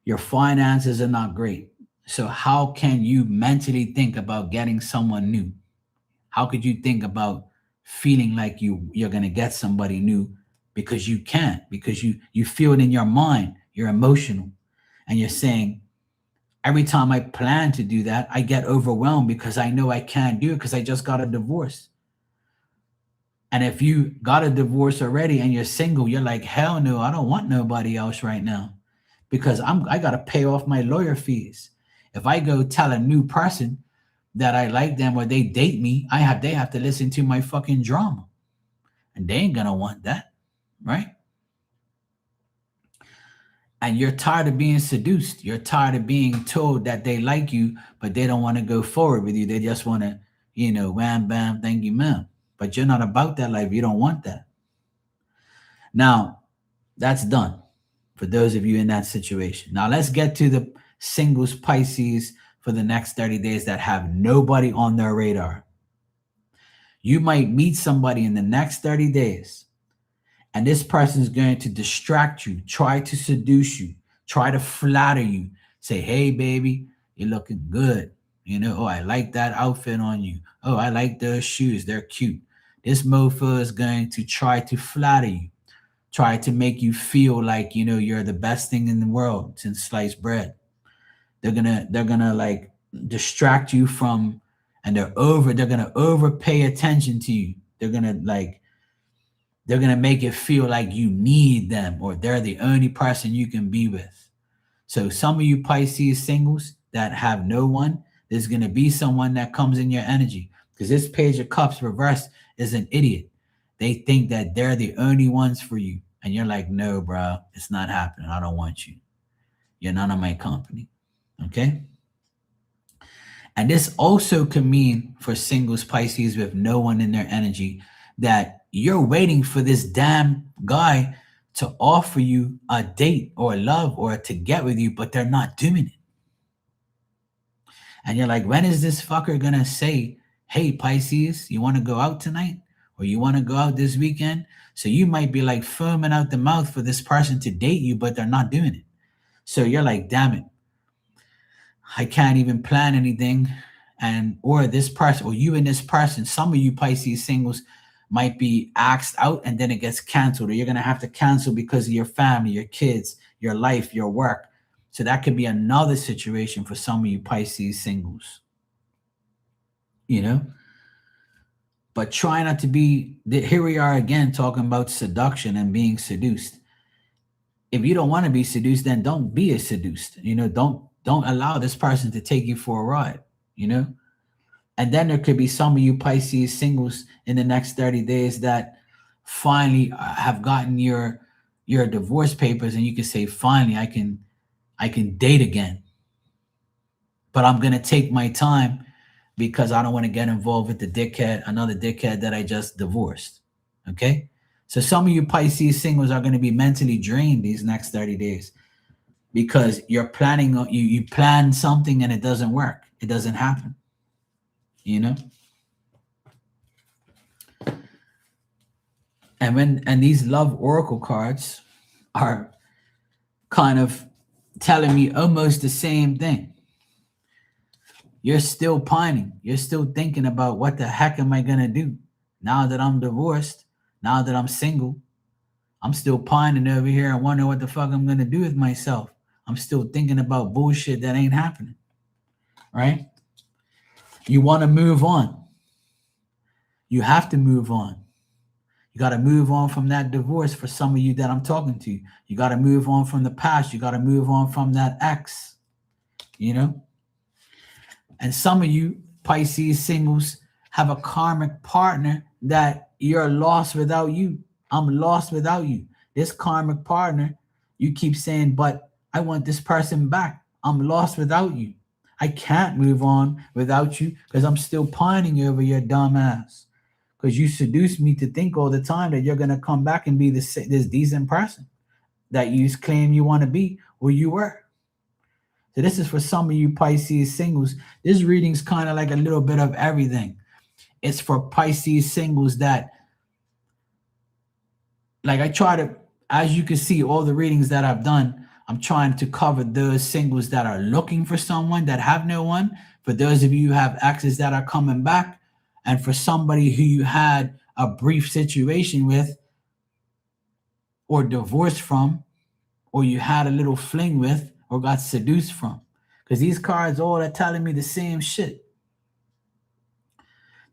Your finances are not great. So how can you mentally think about getting someone new? How could you think about feeling like you're going to get somebody new? Because you can't, because you feel it in your mind. You're emotional. And you're saying, every time I plan to do that, I get overwhelmed because I know I can't do it because I just got a divorce. And if you got a divorce already and you're single, you're like, hell no, I don't want nobody else right now because I got to pay off my lawyer fees. If I go tell a new person that I like them or they date me, they have to listen to my fucking drama. And they ain't going to want that, right? And you're tired of being seduced. You're tired of being told that they like you, but they don't want to go forward with you. They just want to, wham, bam, thank you, ma'am. But you're not about that life. You don't want that. Now, that's done for those of you in that situation. Now, let's get to the singles Pisces for the next 30 days that have nobody on their radar. You might meet somebody in the next 30 days, and this person is going to distract you, try to seduce you, try to flatter you, say, hey, baby, you're looking good. Oh, I like that outfit on you. Oh, I like those shoes. They're cute. This mofo is going to try to flatter you, try to make you feel like, you're the best thing in the world since sliced bread. They're gonna like distract you from, and they're gonna over pay attention to you. They're gonna make it feel like you need them or they're the only person you can be with. So some of you Pisces singles that have no one, there's gonna be someone that comes in your energy. Because this Page of Cups reversed is an idiot. They think that they're the only ones for you. And you're like, no, bro, it's not happening. I don't want you. You're none of my company. Okay? And this also can mean for singles Pisces with no one in their energy that you're waiting for this damn guy to offer you a date or love or to get with you, but they're not doing it. And you're like, when is this fucker gonna say, hey, Pisces, you want to go out tonight? Or you want to go out this weekend? So you might be like foaming out the mouth for this person to date you, but they're not doing it. So you're like, damn it, I can't even plan anything. Or this person, or you and this person, some of you Pisces singles might be asked out and then it gets canceled, or you're going to have to cancel because of your family, your kids, your life, your work. So that could be another situation for some of you Pisces singles. But try not to be, here we are again talking about seduction and being seduced. If you don't want to be seduced, then don't be seduced. Don't allow this person to take you for a ride, And then there could be some of you Pisces singles in the next 30 days that finally have gotten your divorce papers, and you can say, finally, I can date again. But I'm going to take my time because I don't want to get involved with another dickhead that I just divorced. Okay? So some of you Pisces singles are going to be mentally drained these next 30 days. because you're planning on you plan something and it doesn't work. It doesn't happen. You know? And these love oracle cards are kind of telling me almost the same thing. You're still pining. You're still thinking about what the heck am I gonna do now that I'm divorced, now that I'm single. I'm still pining over here and wondering what the fuck I'm gonna do with myself. I'm still thinking about bullshit that ain't happening. Right? You want to move on. You have to move on. You got to move on from that divorce for some of you that I'm talking to. You got to move on from the past. You got to move on from that ex, you know? And some of you Pisces singles have a karmic partner that you're lost without you. I'm lost without you. This karmic partner, you keep saying, but I want this person back. I'm lost without you. I can't move on without you because I'm still pining over your dumb ass. Because you seduce me to think all the time that you're going to come back and be this decent person that you claim you want to be or you were. So this is for some of you Pisces singles. This reading's kind of like a little bit of everything. It's for Pisces singles that, like I try to, as you can see, all the readings that I've done, I'm trying to cover those singles that are looking for someone that have no one. For those of you who have exes that are coming back, and for somebody who you had a brief situation with, or divorced from, or you had a little fling with, or got seduced from. Because these cards all are telling me the same shit.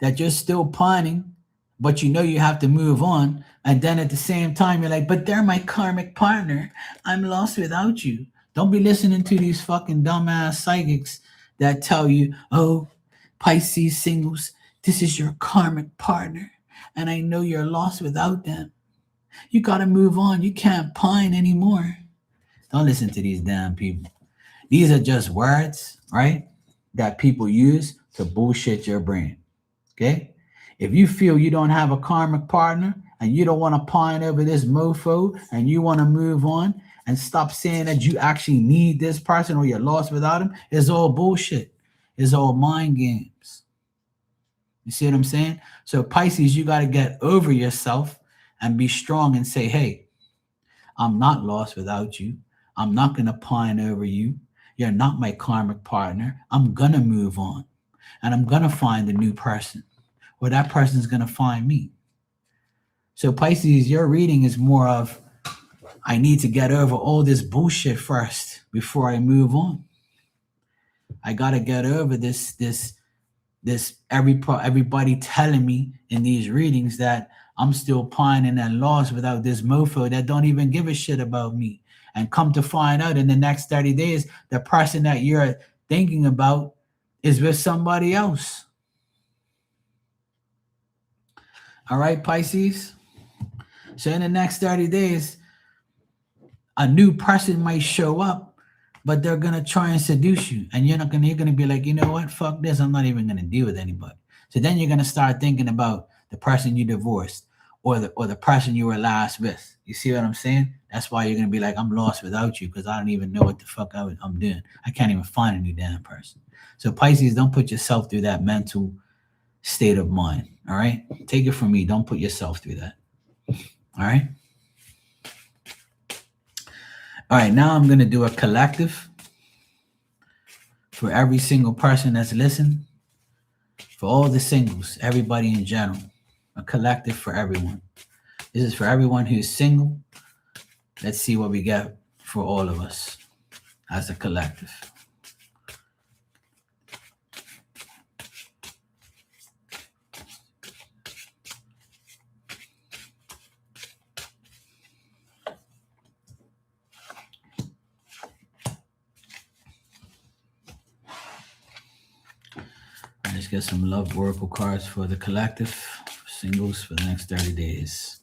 That you're still pining, but you know you have to move on. And then at the same time, you're like, but they're my karmic partner. I'm lost without you. Don't be listening to these fucking dumbass psychics that tell you, oh, Pisces singles, this is your karmic partner. And I know you're lost without them. You got to move on. You can't pine anymore. Don't listen to these damn people. These are just words, right? That people use to bullshit your brain. Okay? If you feel you don't have a karmic partner and you don't want to pine over this mofo and you want to move on and stop saying that you actually need this person or you're lost without him, it's all bullshit. It's all mind games. You see what I'm saying? So Pisces, you got to get over yourself and be strong and say, hey, I'm not lost without you. I'm not going to pine over you. You're not my karmic partner. I'm going to move on and I'm going to find a new person or that person's going to find me. So Pisces, your reading is more of, I need to get over all this bullshit first before I move on. I got to get over this everybody telling me in these readings that I'm still pining and lost without this mofo that don't even give a shit about me. And come to find out in the next 30 days, the person that you're thinking about is with somebody else. All right, Pisces? So in the next 30 days, a new person might show up, but they're gonna try and seduce you. And you're gonna be like, you know what? Fuck this. I'm not even gonna deal with anybody. So then you're gonna start thinking about the person you divorced or the person you were last with. You see what I'm saying? That's why you're gonna be like, I'm lost without you because I don't even know what the fuck I'm doing. I can't even find a new damn person. So Pisces, don't put yourself through that mental state of mind. All right? Take it from me. Don't put yourself through that. All right? All right, now I'm gonna do a collective for every single person that's listening, for all the singles, everybody in general, a collective for everyone. This is for everyone who's single. Let's see what we get for all of us as a collective. Let's get some love oracle cards for the collective, for singles for the next 30 days.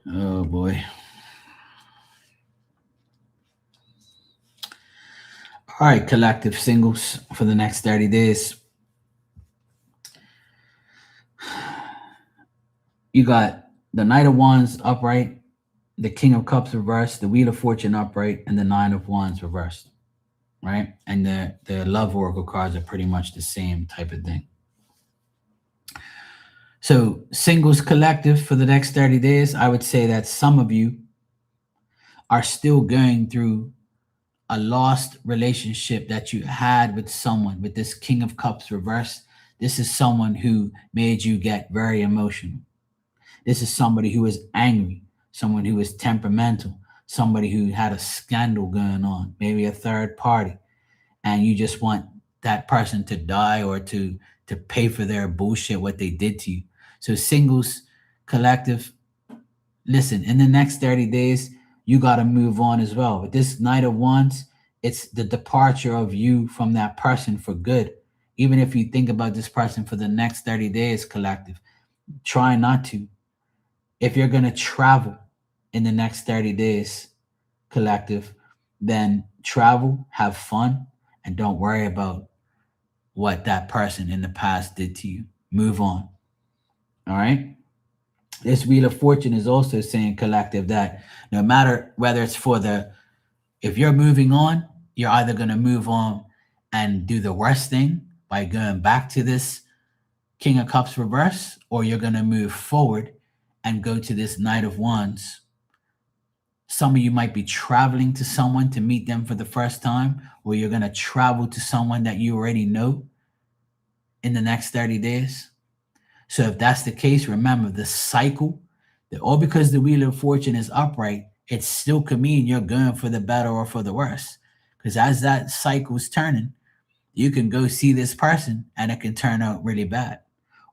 Oh boy. All right, collective singles for the next 30 days. You got the Knight of Wands upright, the King of Cups reversed, the Wheel of Fortune upright, and the Nine of Wands reversed, right? And the love oracle cards are pretty much the same type of thing. So singles collective for the next 30 days, I would say that some of you are still going through a lost relationship that you had with someone. With this King of Cups reverse, this is someone who made you get very emotional. This is somebody who is angry, someone who is temperamental, somebody who had a scandal going on, maybe a third party, and you just want that person to die or to pay for their bullshit what they did to you. So singles collective, listen, in the next 30 days, you got to move on as well. With this Knight of Wands, it's the departure of you from that person for good. Even if you think about this person for the next 30 days, collective, try not to. If you're going to travel in the next 30 days, collective, then travel, have fun, and don't worry about what that person in the past did to you. Move on. All right. This Wheel of Fortune is also saying, collective, that no matter whether it's if you're moving on, you're either going to move on and do the worst thing by going back to this King of Cups reverse, or you're going to move forward and go to this Knight of Wands. Some of you might be traveling to someone to meet them for the first time, or you're going to travel to someone that you already know in the next 30 days. So if that's the case, remember the cycle, that all because the Wheel of Fortune is upright, it still could mean you're going for the better or for the worse. Because as that cycle's turning, you can go see this person and it can turn out really bad,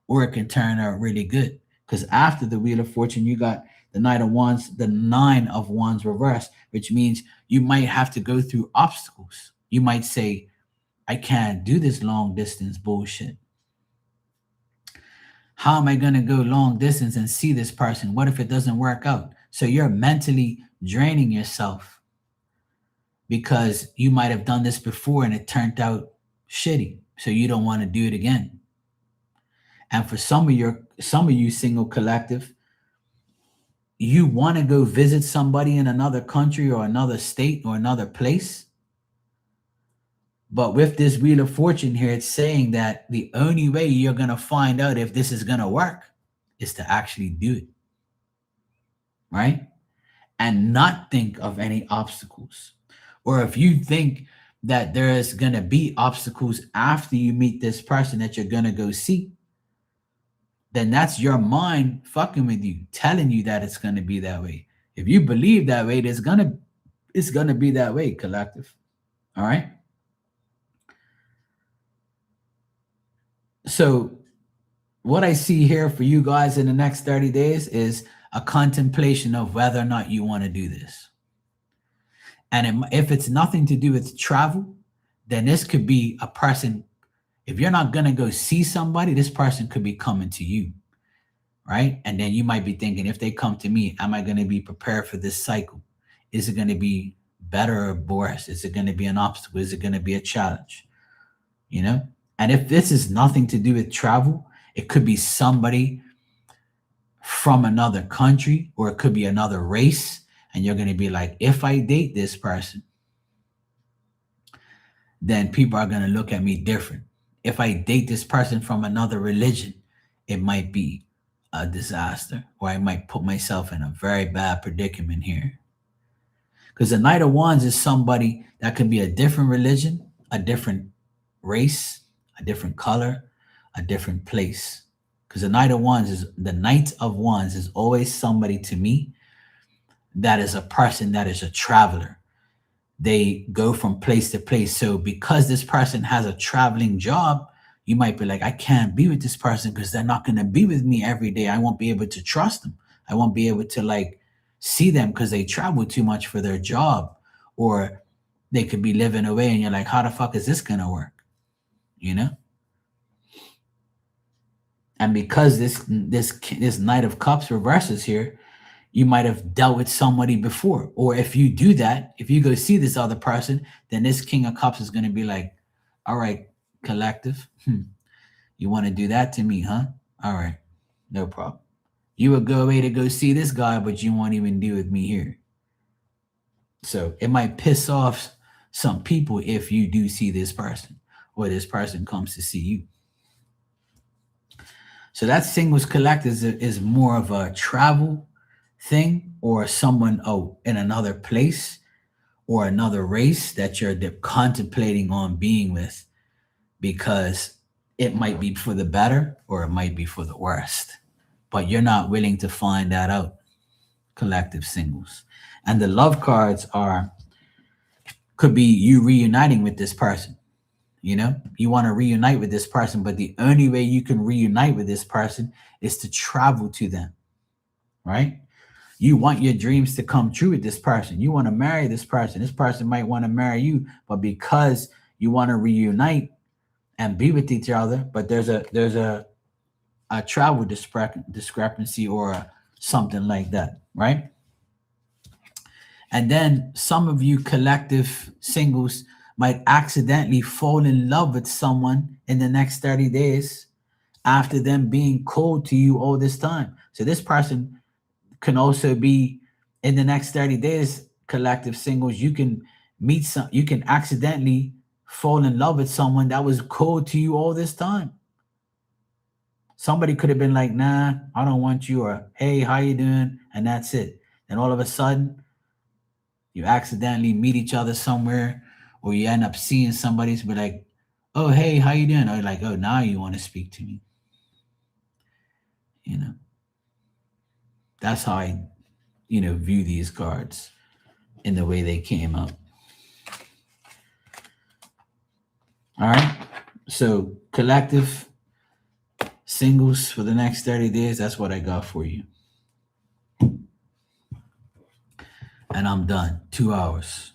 or it can turn out really good. Because after the Wheel of Fortune, you got the Knight of Wands, the Nine of Wands reversed, which means you might have to go through obstacles. You might say, I can't do this long distance bullshit. How am I going to go long distance and see this person? What if it doesn't work out? So you're mentally draining yourself because you might have done this before and it turned out shitty. So you don't want to do it again. And for some of you single collective, you want to go visit somebody in another country or another state or another place. But with this Wheel of Fortune here, it's saying that the only way you're going to find out if this is going to work is to actually do it. Right? And not think of any obstacles. Or if you think that there is going to be obstacles after you meet this person that you're going to go see, then that's your mind fucking with you, telling you that it's going to be that way. If you believe that way, it's going to be that way, collective. All right? So what I see here for you guys in the next 30 days is a contemplation of whether or not you want to do this. And if it's nothing to do with travel, then this could be a person. If you're not going to go see somebody, this person could be coming to you, right? And then you might be thinking, if they come to me, am I going to be prepared for this cycle? Is it going to be better or worse? Is it going to be an obstacle? Is it going to be a challenge? You know? And if this is nothing to do with travel, it could be somebody from another country, or it could be another race. And you're going to be like, if I date this person, then people are going to look at me different. If I date this person from another religion, it might be a disaster, or I might put myself in a very bad predicament here. Because the Knight of Wands is somebody that could be a different religion, a different race, a different color, a different place. Because the Knight of Wands is always somebody to me that is a person that is a traveler. They go from place to place. So because this person has a traveling job, you might be like, I can't be with this person because they're not going to be with me every day. I won't be able to trust them. I won't be able to see them because they travel too much for their job, or they could be living away and you're like, how the fuck is this going to work? You know? And because this Knight of Cups reverses here, you might have dealt with somebody before. Or if you do that, if you go see this other person, then this King of Cups is going to be like, all right, collective, you want to do that to me, huh? All right, no problem. You would go away to go see this guy, but you won't even deal with me here. So it might piss off some people if you do see this person or this person comes to see you. So that singles collect is more of a travel thing or someone in another place or another race that you're contemplating on being with because it might be for the better or it might be for the worst. But you're not willing to find that out. Collective singles. And the love cards are could be you reuniting with this person. You know, you want to reunite with this person, but the only way you can reunite with this person is to travel to them, right? You want your dreams to come true with this person. You want to marry this person. This person might want to marry you, but because you want to reunite and be with each other, but there's a travel discrepancy or something like that, right? And then some of you collective singles might accidentally fall in love with someone in the next 30 days after them being cold to you all this time. So this person can also be in the next 30 days, collective singles. You can accidentally fall in love with someone that was cold to you all this time. Somebody could have been like, nah, I don't want you, or hey, how you doing? And that's it. And all of a sudden, you accidentally meet each other somewhere, or you end up seeing somebody's be like, oh, hey, how you doing? Or like, oh, now you want to speak to me. You know, that's how I, view these cards in the way they came up. All right. So collective singles for the next 30 days, that's what I got for you. And I'm done. 2 hours.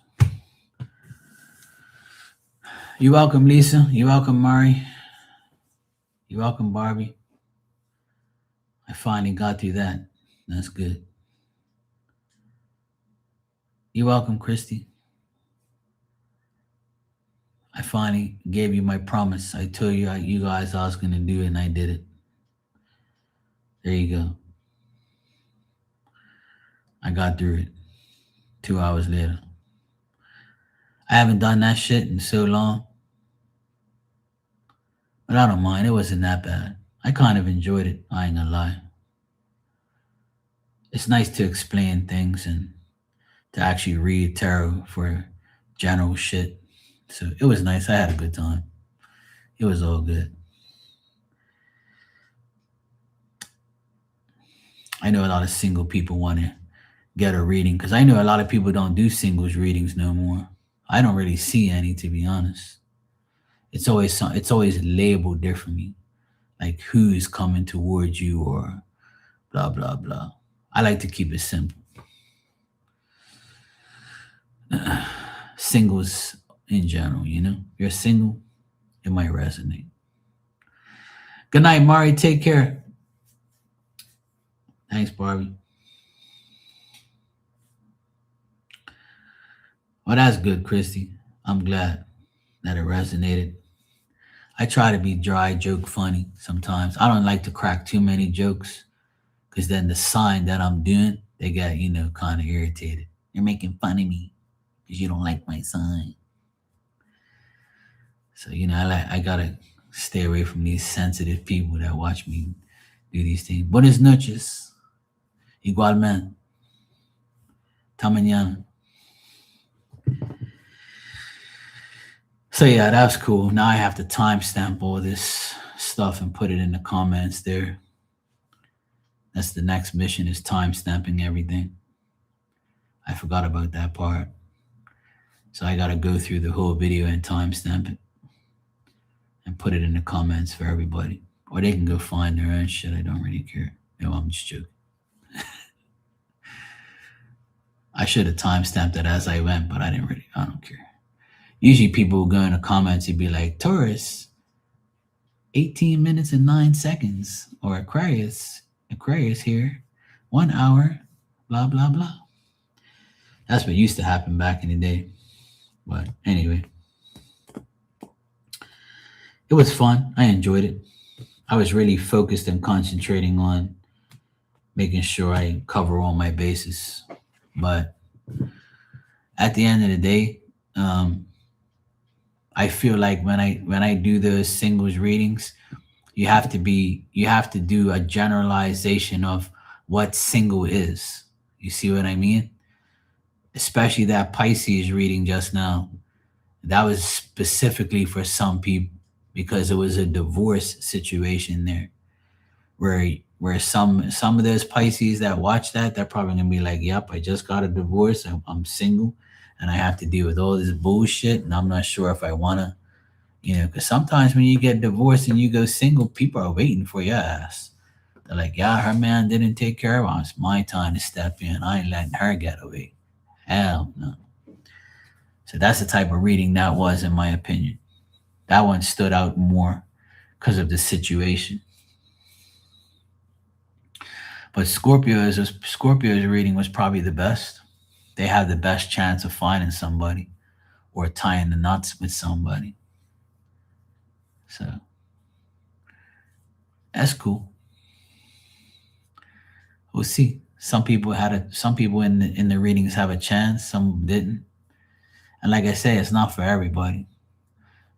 You're welcome, Lisa. You're welcome, Mari. You're welcome, Barbie. I finally got through that. That's good. You're welcome, Christy. I finally gave you my promise. I told you guys I was going to do it, and I did it. There you go. I got through it 2 hours later. I haven't done that shit in so long. But I don't mind. It wasn't that bad. I kind of enjoyed it. I ain't gonna lie. It's nice to explain things and to actually read tarot for general shit. So it was nice. I had a good time. It was all good. I know a lot of single people want to get a reading because I know a lot of people don't do singles readings no more. I don't really see any, to be honest. It's always labeled differently, like who's coming towards you or blah blah blah. I like to keep it simple. Singles in general, you're single, it might resonate. Good night, Mari. Take care. Thanks, Barbie. Well, that's good, Christy. I'm glad that it resonated. I try to be dry, joke, funny sometimes. I don't like to crack too many jokes because then the sign that I'm doing, they get, kind of irritated. You're making fun of me because you don't like my sign. So, I gotta stay away from these sensitive people that watch me do these things. Buenas noches. Igualmente. Hasta mañana. So yeah, that's cool. Now I have to timestamp all this stuff and put it in the comments there. That's the next mission, is timestamping everything. I forgot about that part. So I gotta go through the whole video and timestamp it and put it in the comments for everybody. Or they can go find their own shit. I don't really care. No, I'm just joking. I should have timestamped it as I went, but I don't care. Usually people will go in the comments and be like, Taurus, 18 minutes and 9 seconds. Or Aquarius here, 1 hour, blah, blah, blah. That's what used to happen back in the day. But anyway, it was fun. I enjoyed it. I was really focused and concentrating on making sure I cover all my bases. But at the end of the day, um, I feel like when I do those singles readings, you have to do a generalization of what single is. You see what I mean? Especially that Pisces reading just now. That was specifically for some people because it was a divorce situation there where some of those Pisces that watch that, they're probably gonna be like, "Yep, I just got a divorce. I'm single, and I have to deal with all this bullshit, and I'm not sure if I wanna." Because sometimes when you get divorced and you go single, people are waiting for your ass. They're like, "Yeah, her man didn't take care of her. It's my time to step in. I ain't letting her get away." Hell no. So that's the type of reading that was, in my opinion. That one stood out more because of the situation. But Scorpio's reading was probably the best. They have the best chance of finding somebody or tying the knots with somebody. So that's cool. We'll see. Some people in the readings have a chance, some didn't. And like I say, it's not for everybody.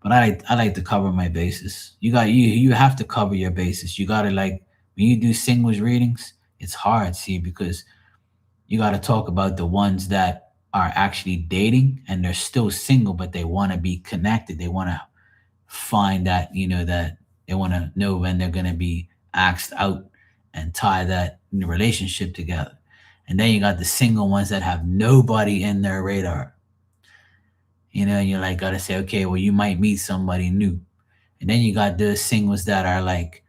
But I like to cover my bases. You have to cover your bases. You gotta like when you do singles readings, it's hard, see, because you gotta talk about the ones that are actually dating and they're still single, but they wanna be connected. They wanna find that, that they wanna know when they're gonna be asked out and tie that relationship together. And then you got the single ones that have nobody in their radar. And you're like gotta say, okay, well, you might meet somebody new. And then you got those singles that are like,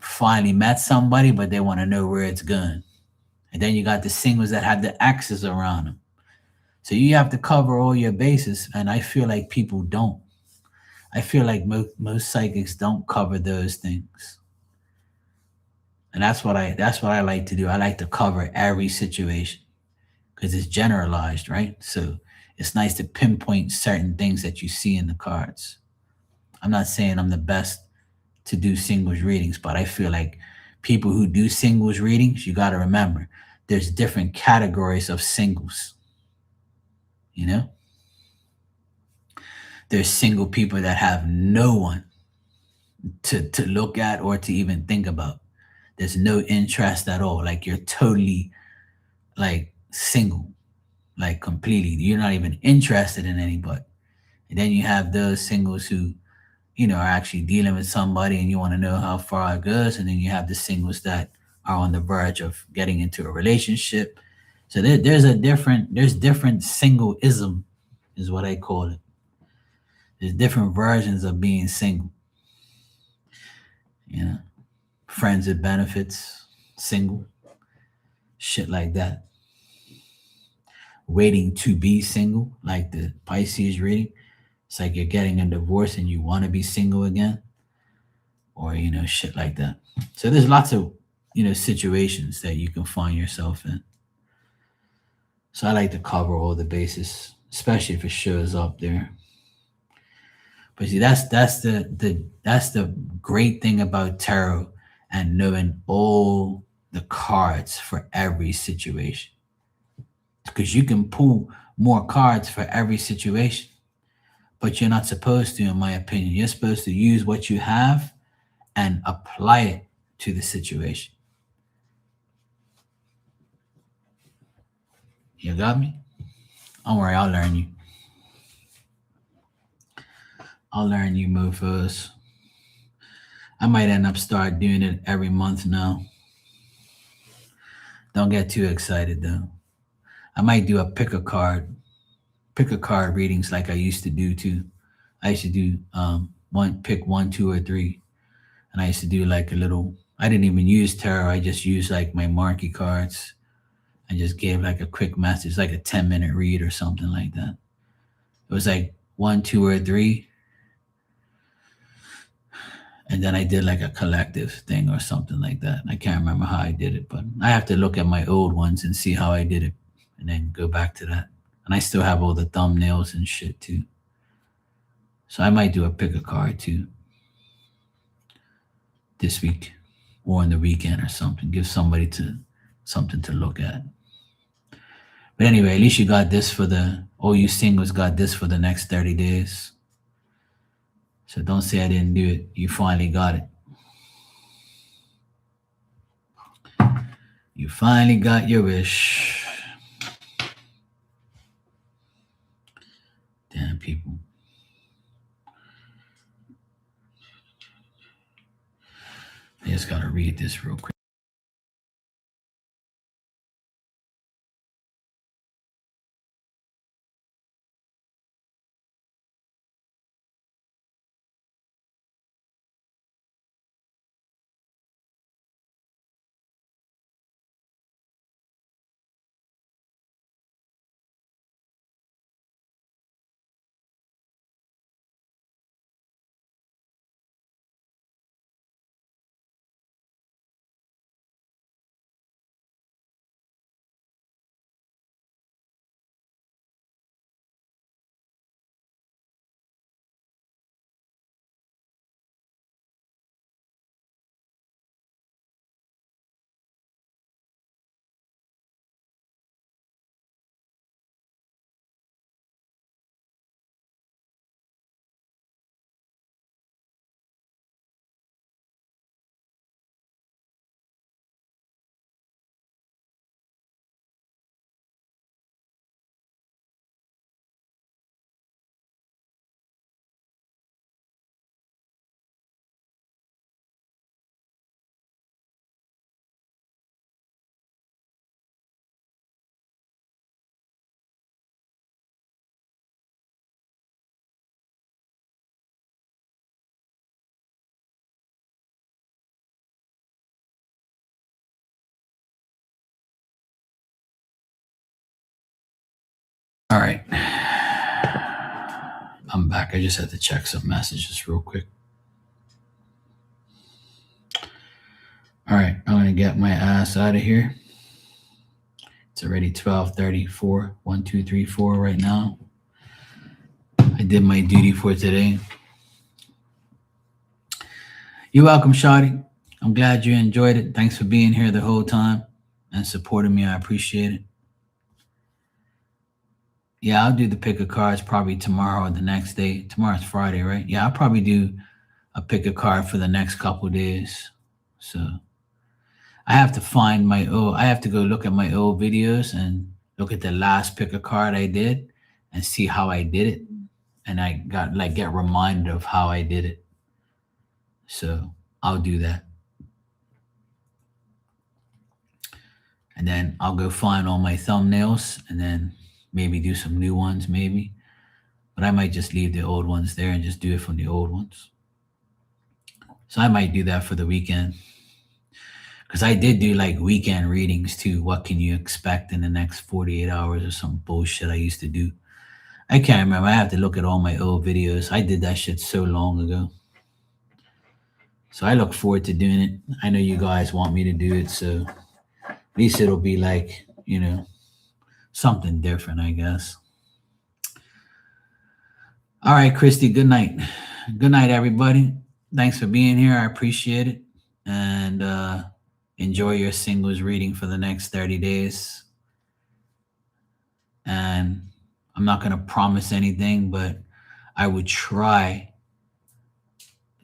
finally met somebody, but they want to know where it's going. And then you got the singles that have the axes around them. So you have to cover all your bases. And I feel like people don't. I feel like most psychics don't cover those things. And that's what I like to do. I like to cover every situation because it's generalized, right? So it's nice to pinpoint certain things that you see in the cards. I'm not saying I'm the best to do singles readings, but I feel like people who do singles readings, you got to remember there's different categories of singles. You know, there's single people that have no one to look at or to even think about. There's no interest at all. Like you're totally like single, like completely. You're not even interested in anybody. And then you have those singles who are actually dealing with somebody and you want to know how far it goes. And then you have the singles that are on the verge of getting into a relationship. So there's different singleism is what I call it. There's different versions of being single. You know, friends with benefits, single, shit like that. Waiting to be single, like the Pisces reading. It's like you're getting a divorce and you want to be single again, or shit like that. So there's lots of situations that you can find yourself in. So I like to cover all the bases, especially if it shows up there. But see, that's the great thing about tarot and knowing all the cards for every situation, because you can pull more cards for every situation, but you're not supposed to, in my opinion. You're supposed to use what you have and apply it to the situation. You got me? Don't worry, I'll learn you. I'll learn you, mofos. I might end up start doing it every month now. Don't get too excited though. I might do a pick a card readings like I used to do too. I used to do one pick one, two, or three, and I used to do like a little. I didn't even use tarot. I just used like my marquee cards. I just gave like a quick message, like a 10-minute read or something like that. It was like one, two, or three, And then I did like a collective thing or something like that. I can't remember how I did it, but I have to look at my old ones and see how I did it and then go back to that. And I still have all the thumbnails and shit too. So I might do a pick a card too this week or on the weekend or something. Give somebody to something to look at. But anyway, at least you got this for the all you singles got this for the next 30 days. So don't say I didn't do it. You finally got it. You finally got your wish. Damn people. I just gotta read this real quick. All right. I'm back. I just had to check some messages real quick. All right, I'm gonna get my ass out of here. It's already 12:34. 1, 2, 3, 4 right now. I did my duty for today. You're welcome, Shawty. I'm glad you enjoyed it. Thanks for being here the whole time and supporting me. I appreciate it. Yeah, I'll do the pick of cards probably tomorrow or the next day. Tomorrow's Friday, right? Yeah, I'll probably do a pick a card for the next couple days. So I have to find my old. I have to go look at my old videos and look at the last pick a card I did and see how I did it. And I got like get reminded of how I did it. So I'll do that. And then I'll go find all my thumbnails and then maybe do some new ones, maybe. But I might just leave the old ones there and just do it from the old ones. So I might do that for the weekend. Because I did do like weekend readings too. What can you expect in the next 48 hours or some bullshit I used to do? I can't remember. I have to look at all my old videos. I did that shit so long ago. So I look forward to doing it. I know you guys want me to do it. So at least it'll be like, something different, I guess. All right, Christy, good night. Good night, everybody. Thanks for being here. I appreciate it. And enjoy your singles reading for the next 30 days. And I'm not going to promise anything, but I would try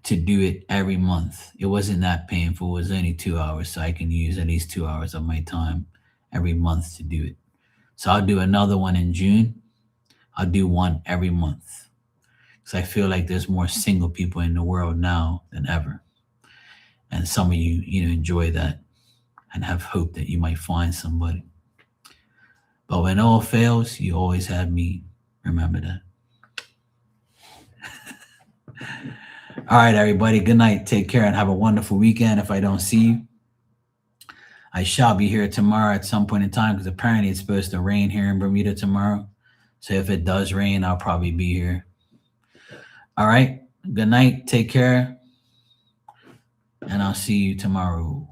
to do it every month. It wasn't that painful. It was only 2 hours, so I can use at least 2 hours of my time every month to do it. So I'll do another one in June. I'll do one every month. Because I feel like there's more single people in the world now than ever. And some of you, enjoy that and have hope that you might find somebody. But when all fails, you always have me. Remember that. All right, everybody. Good night. Take care and have a wonderful weekend. If I don't see you, I shall be here tomorrow at some point in time because apparently it's supposed to rain here in Bermuda tomorrow. So if it does rain, I'll probably be here. All right. Good night. Take care. and I'll see you tomorrow.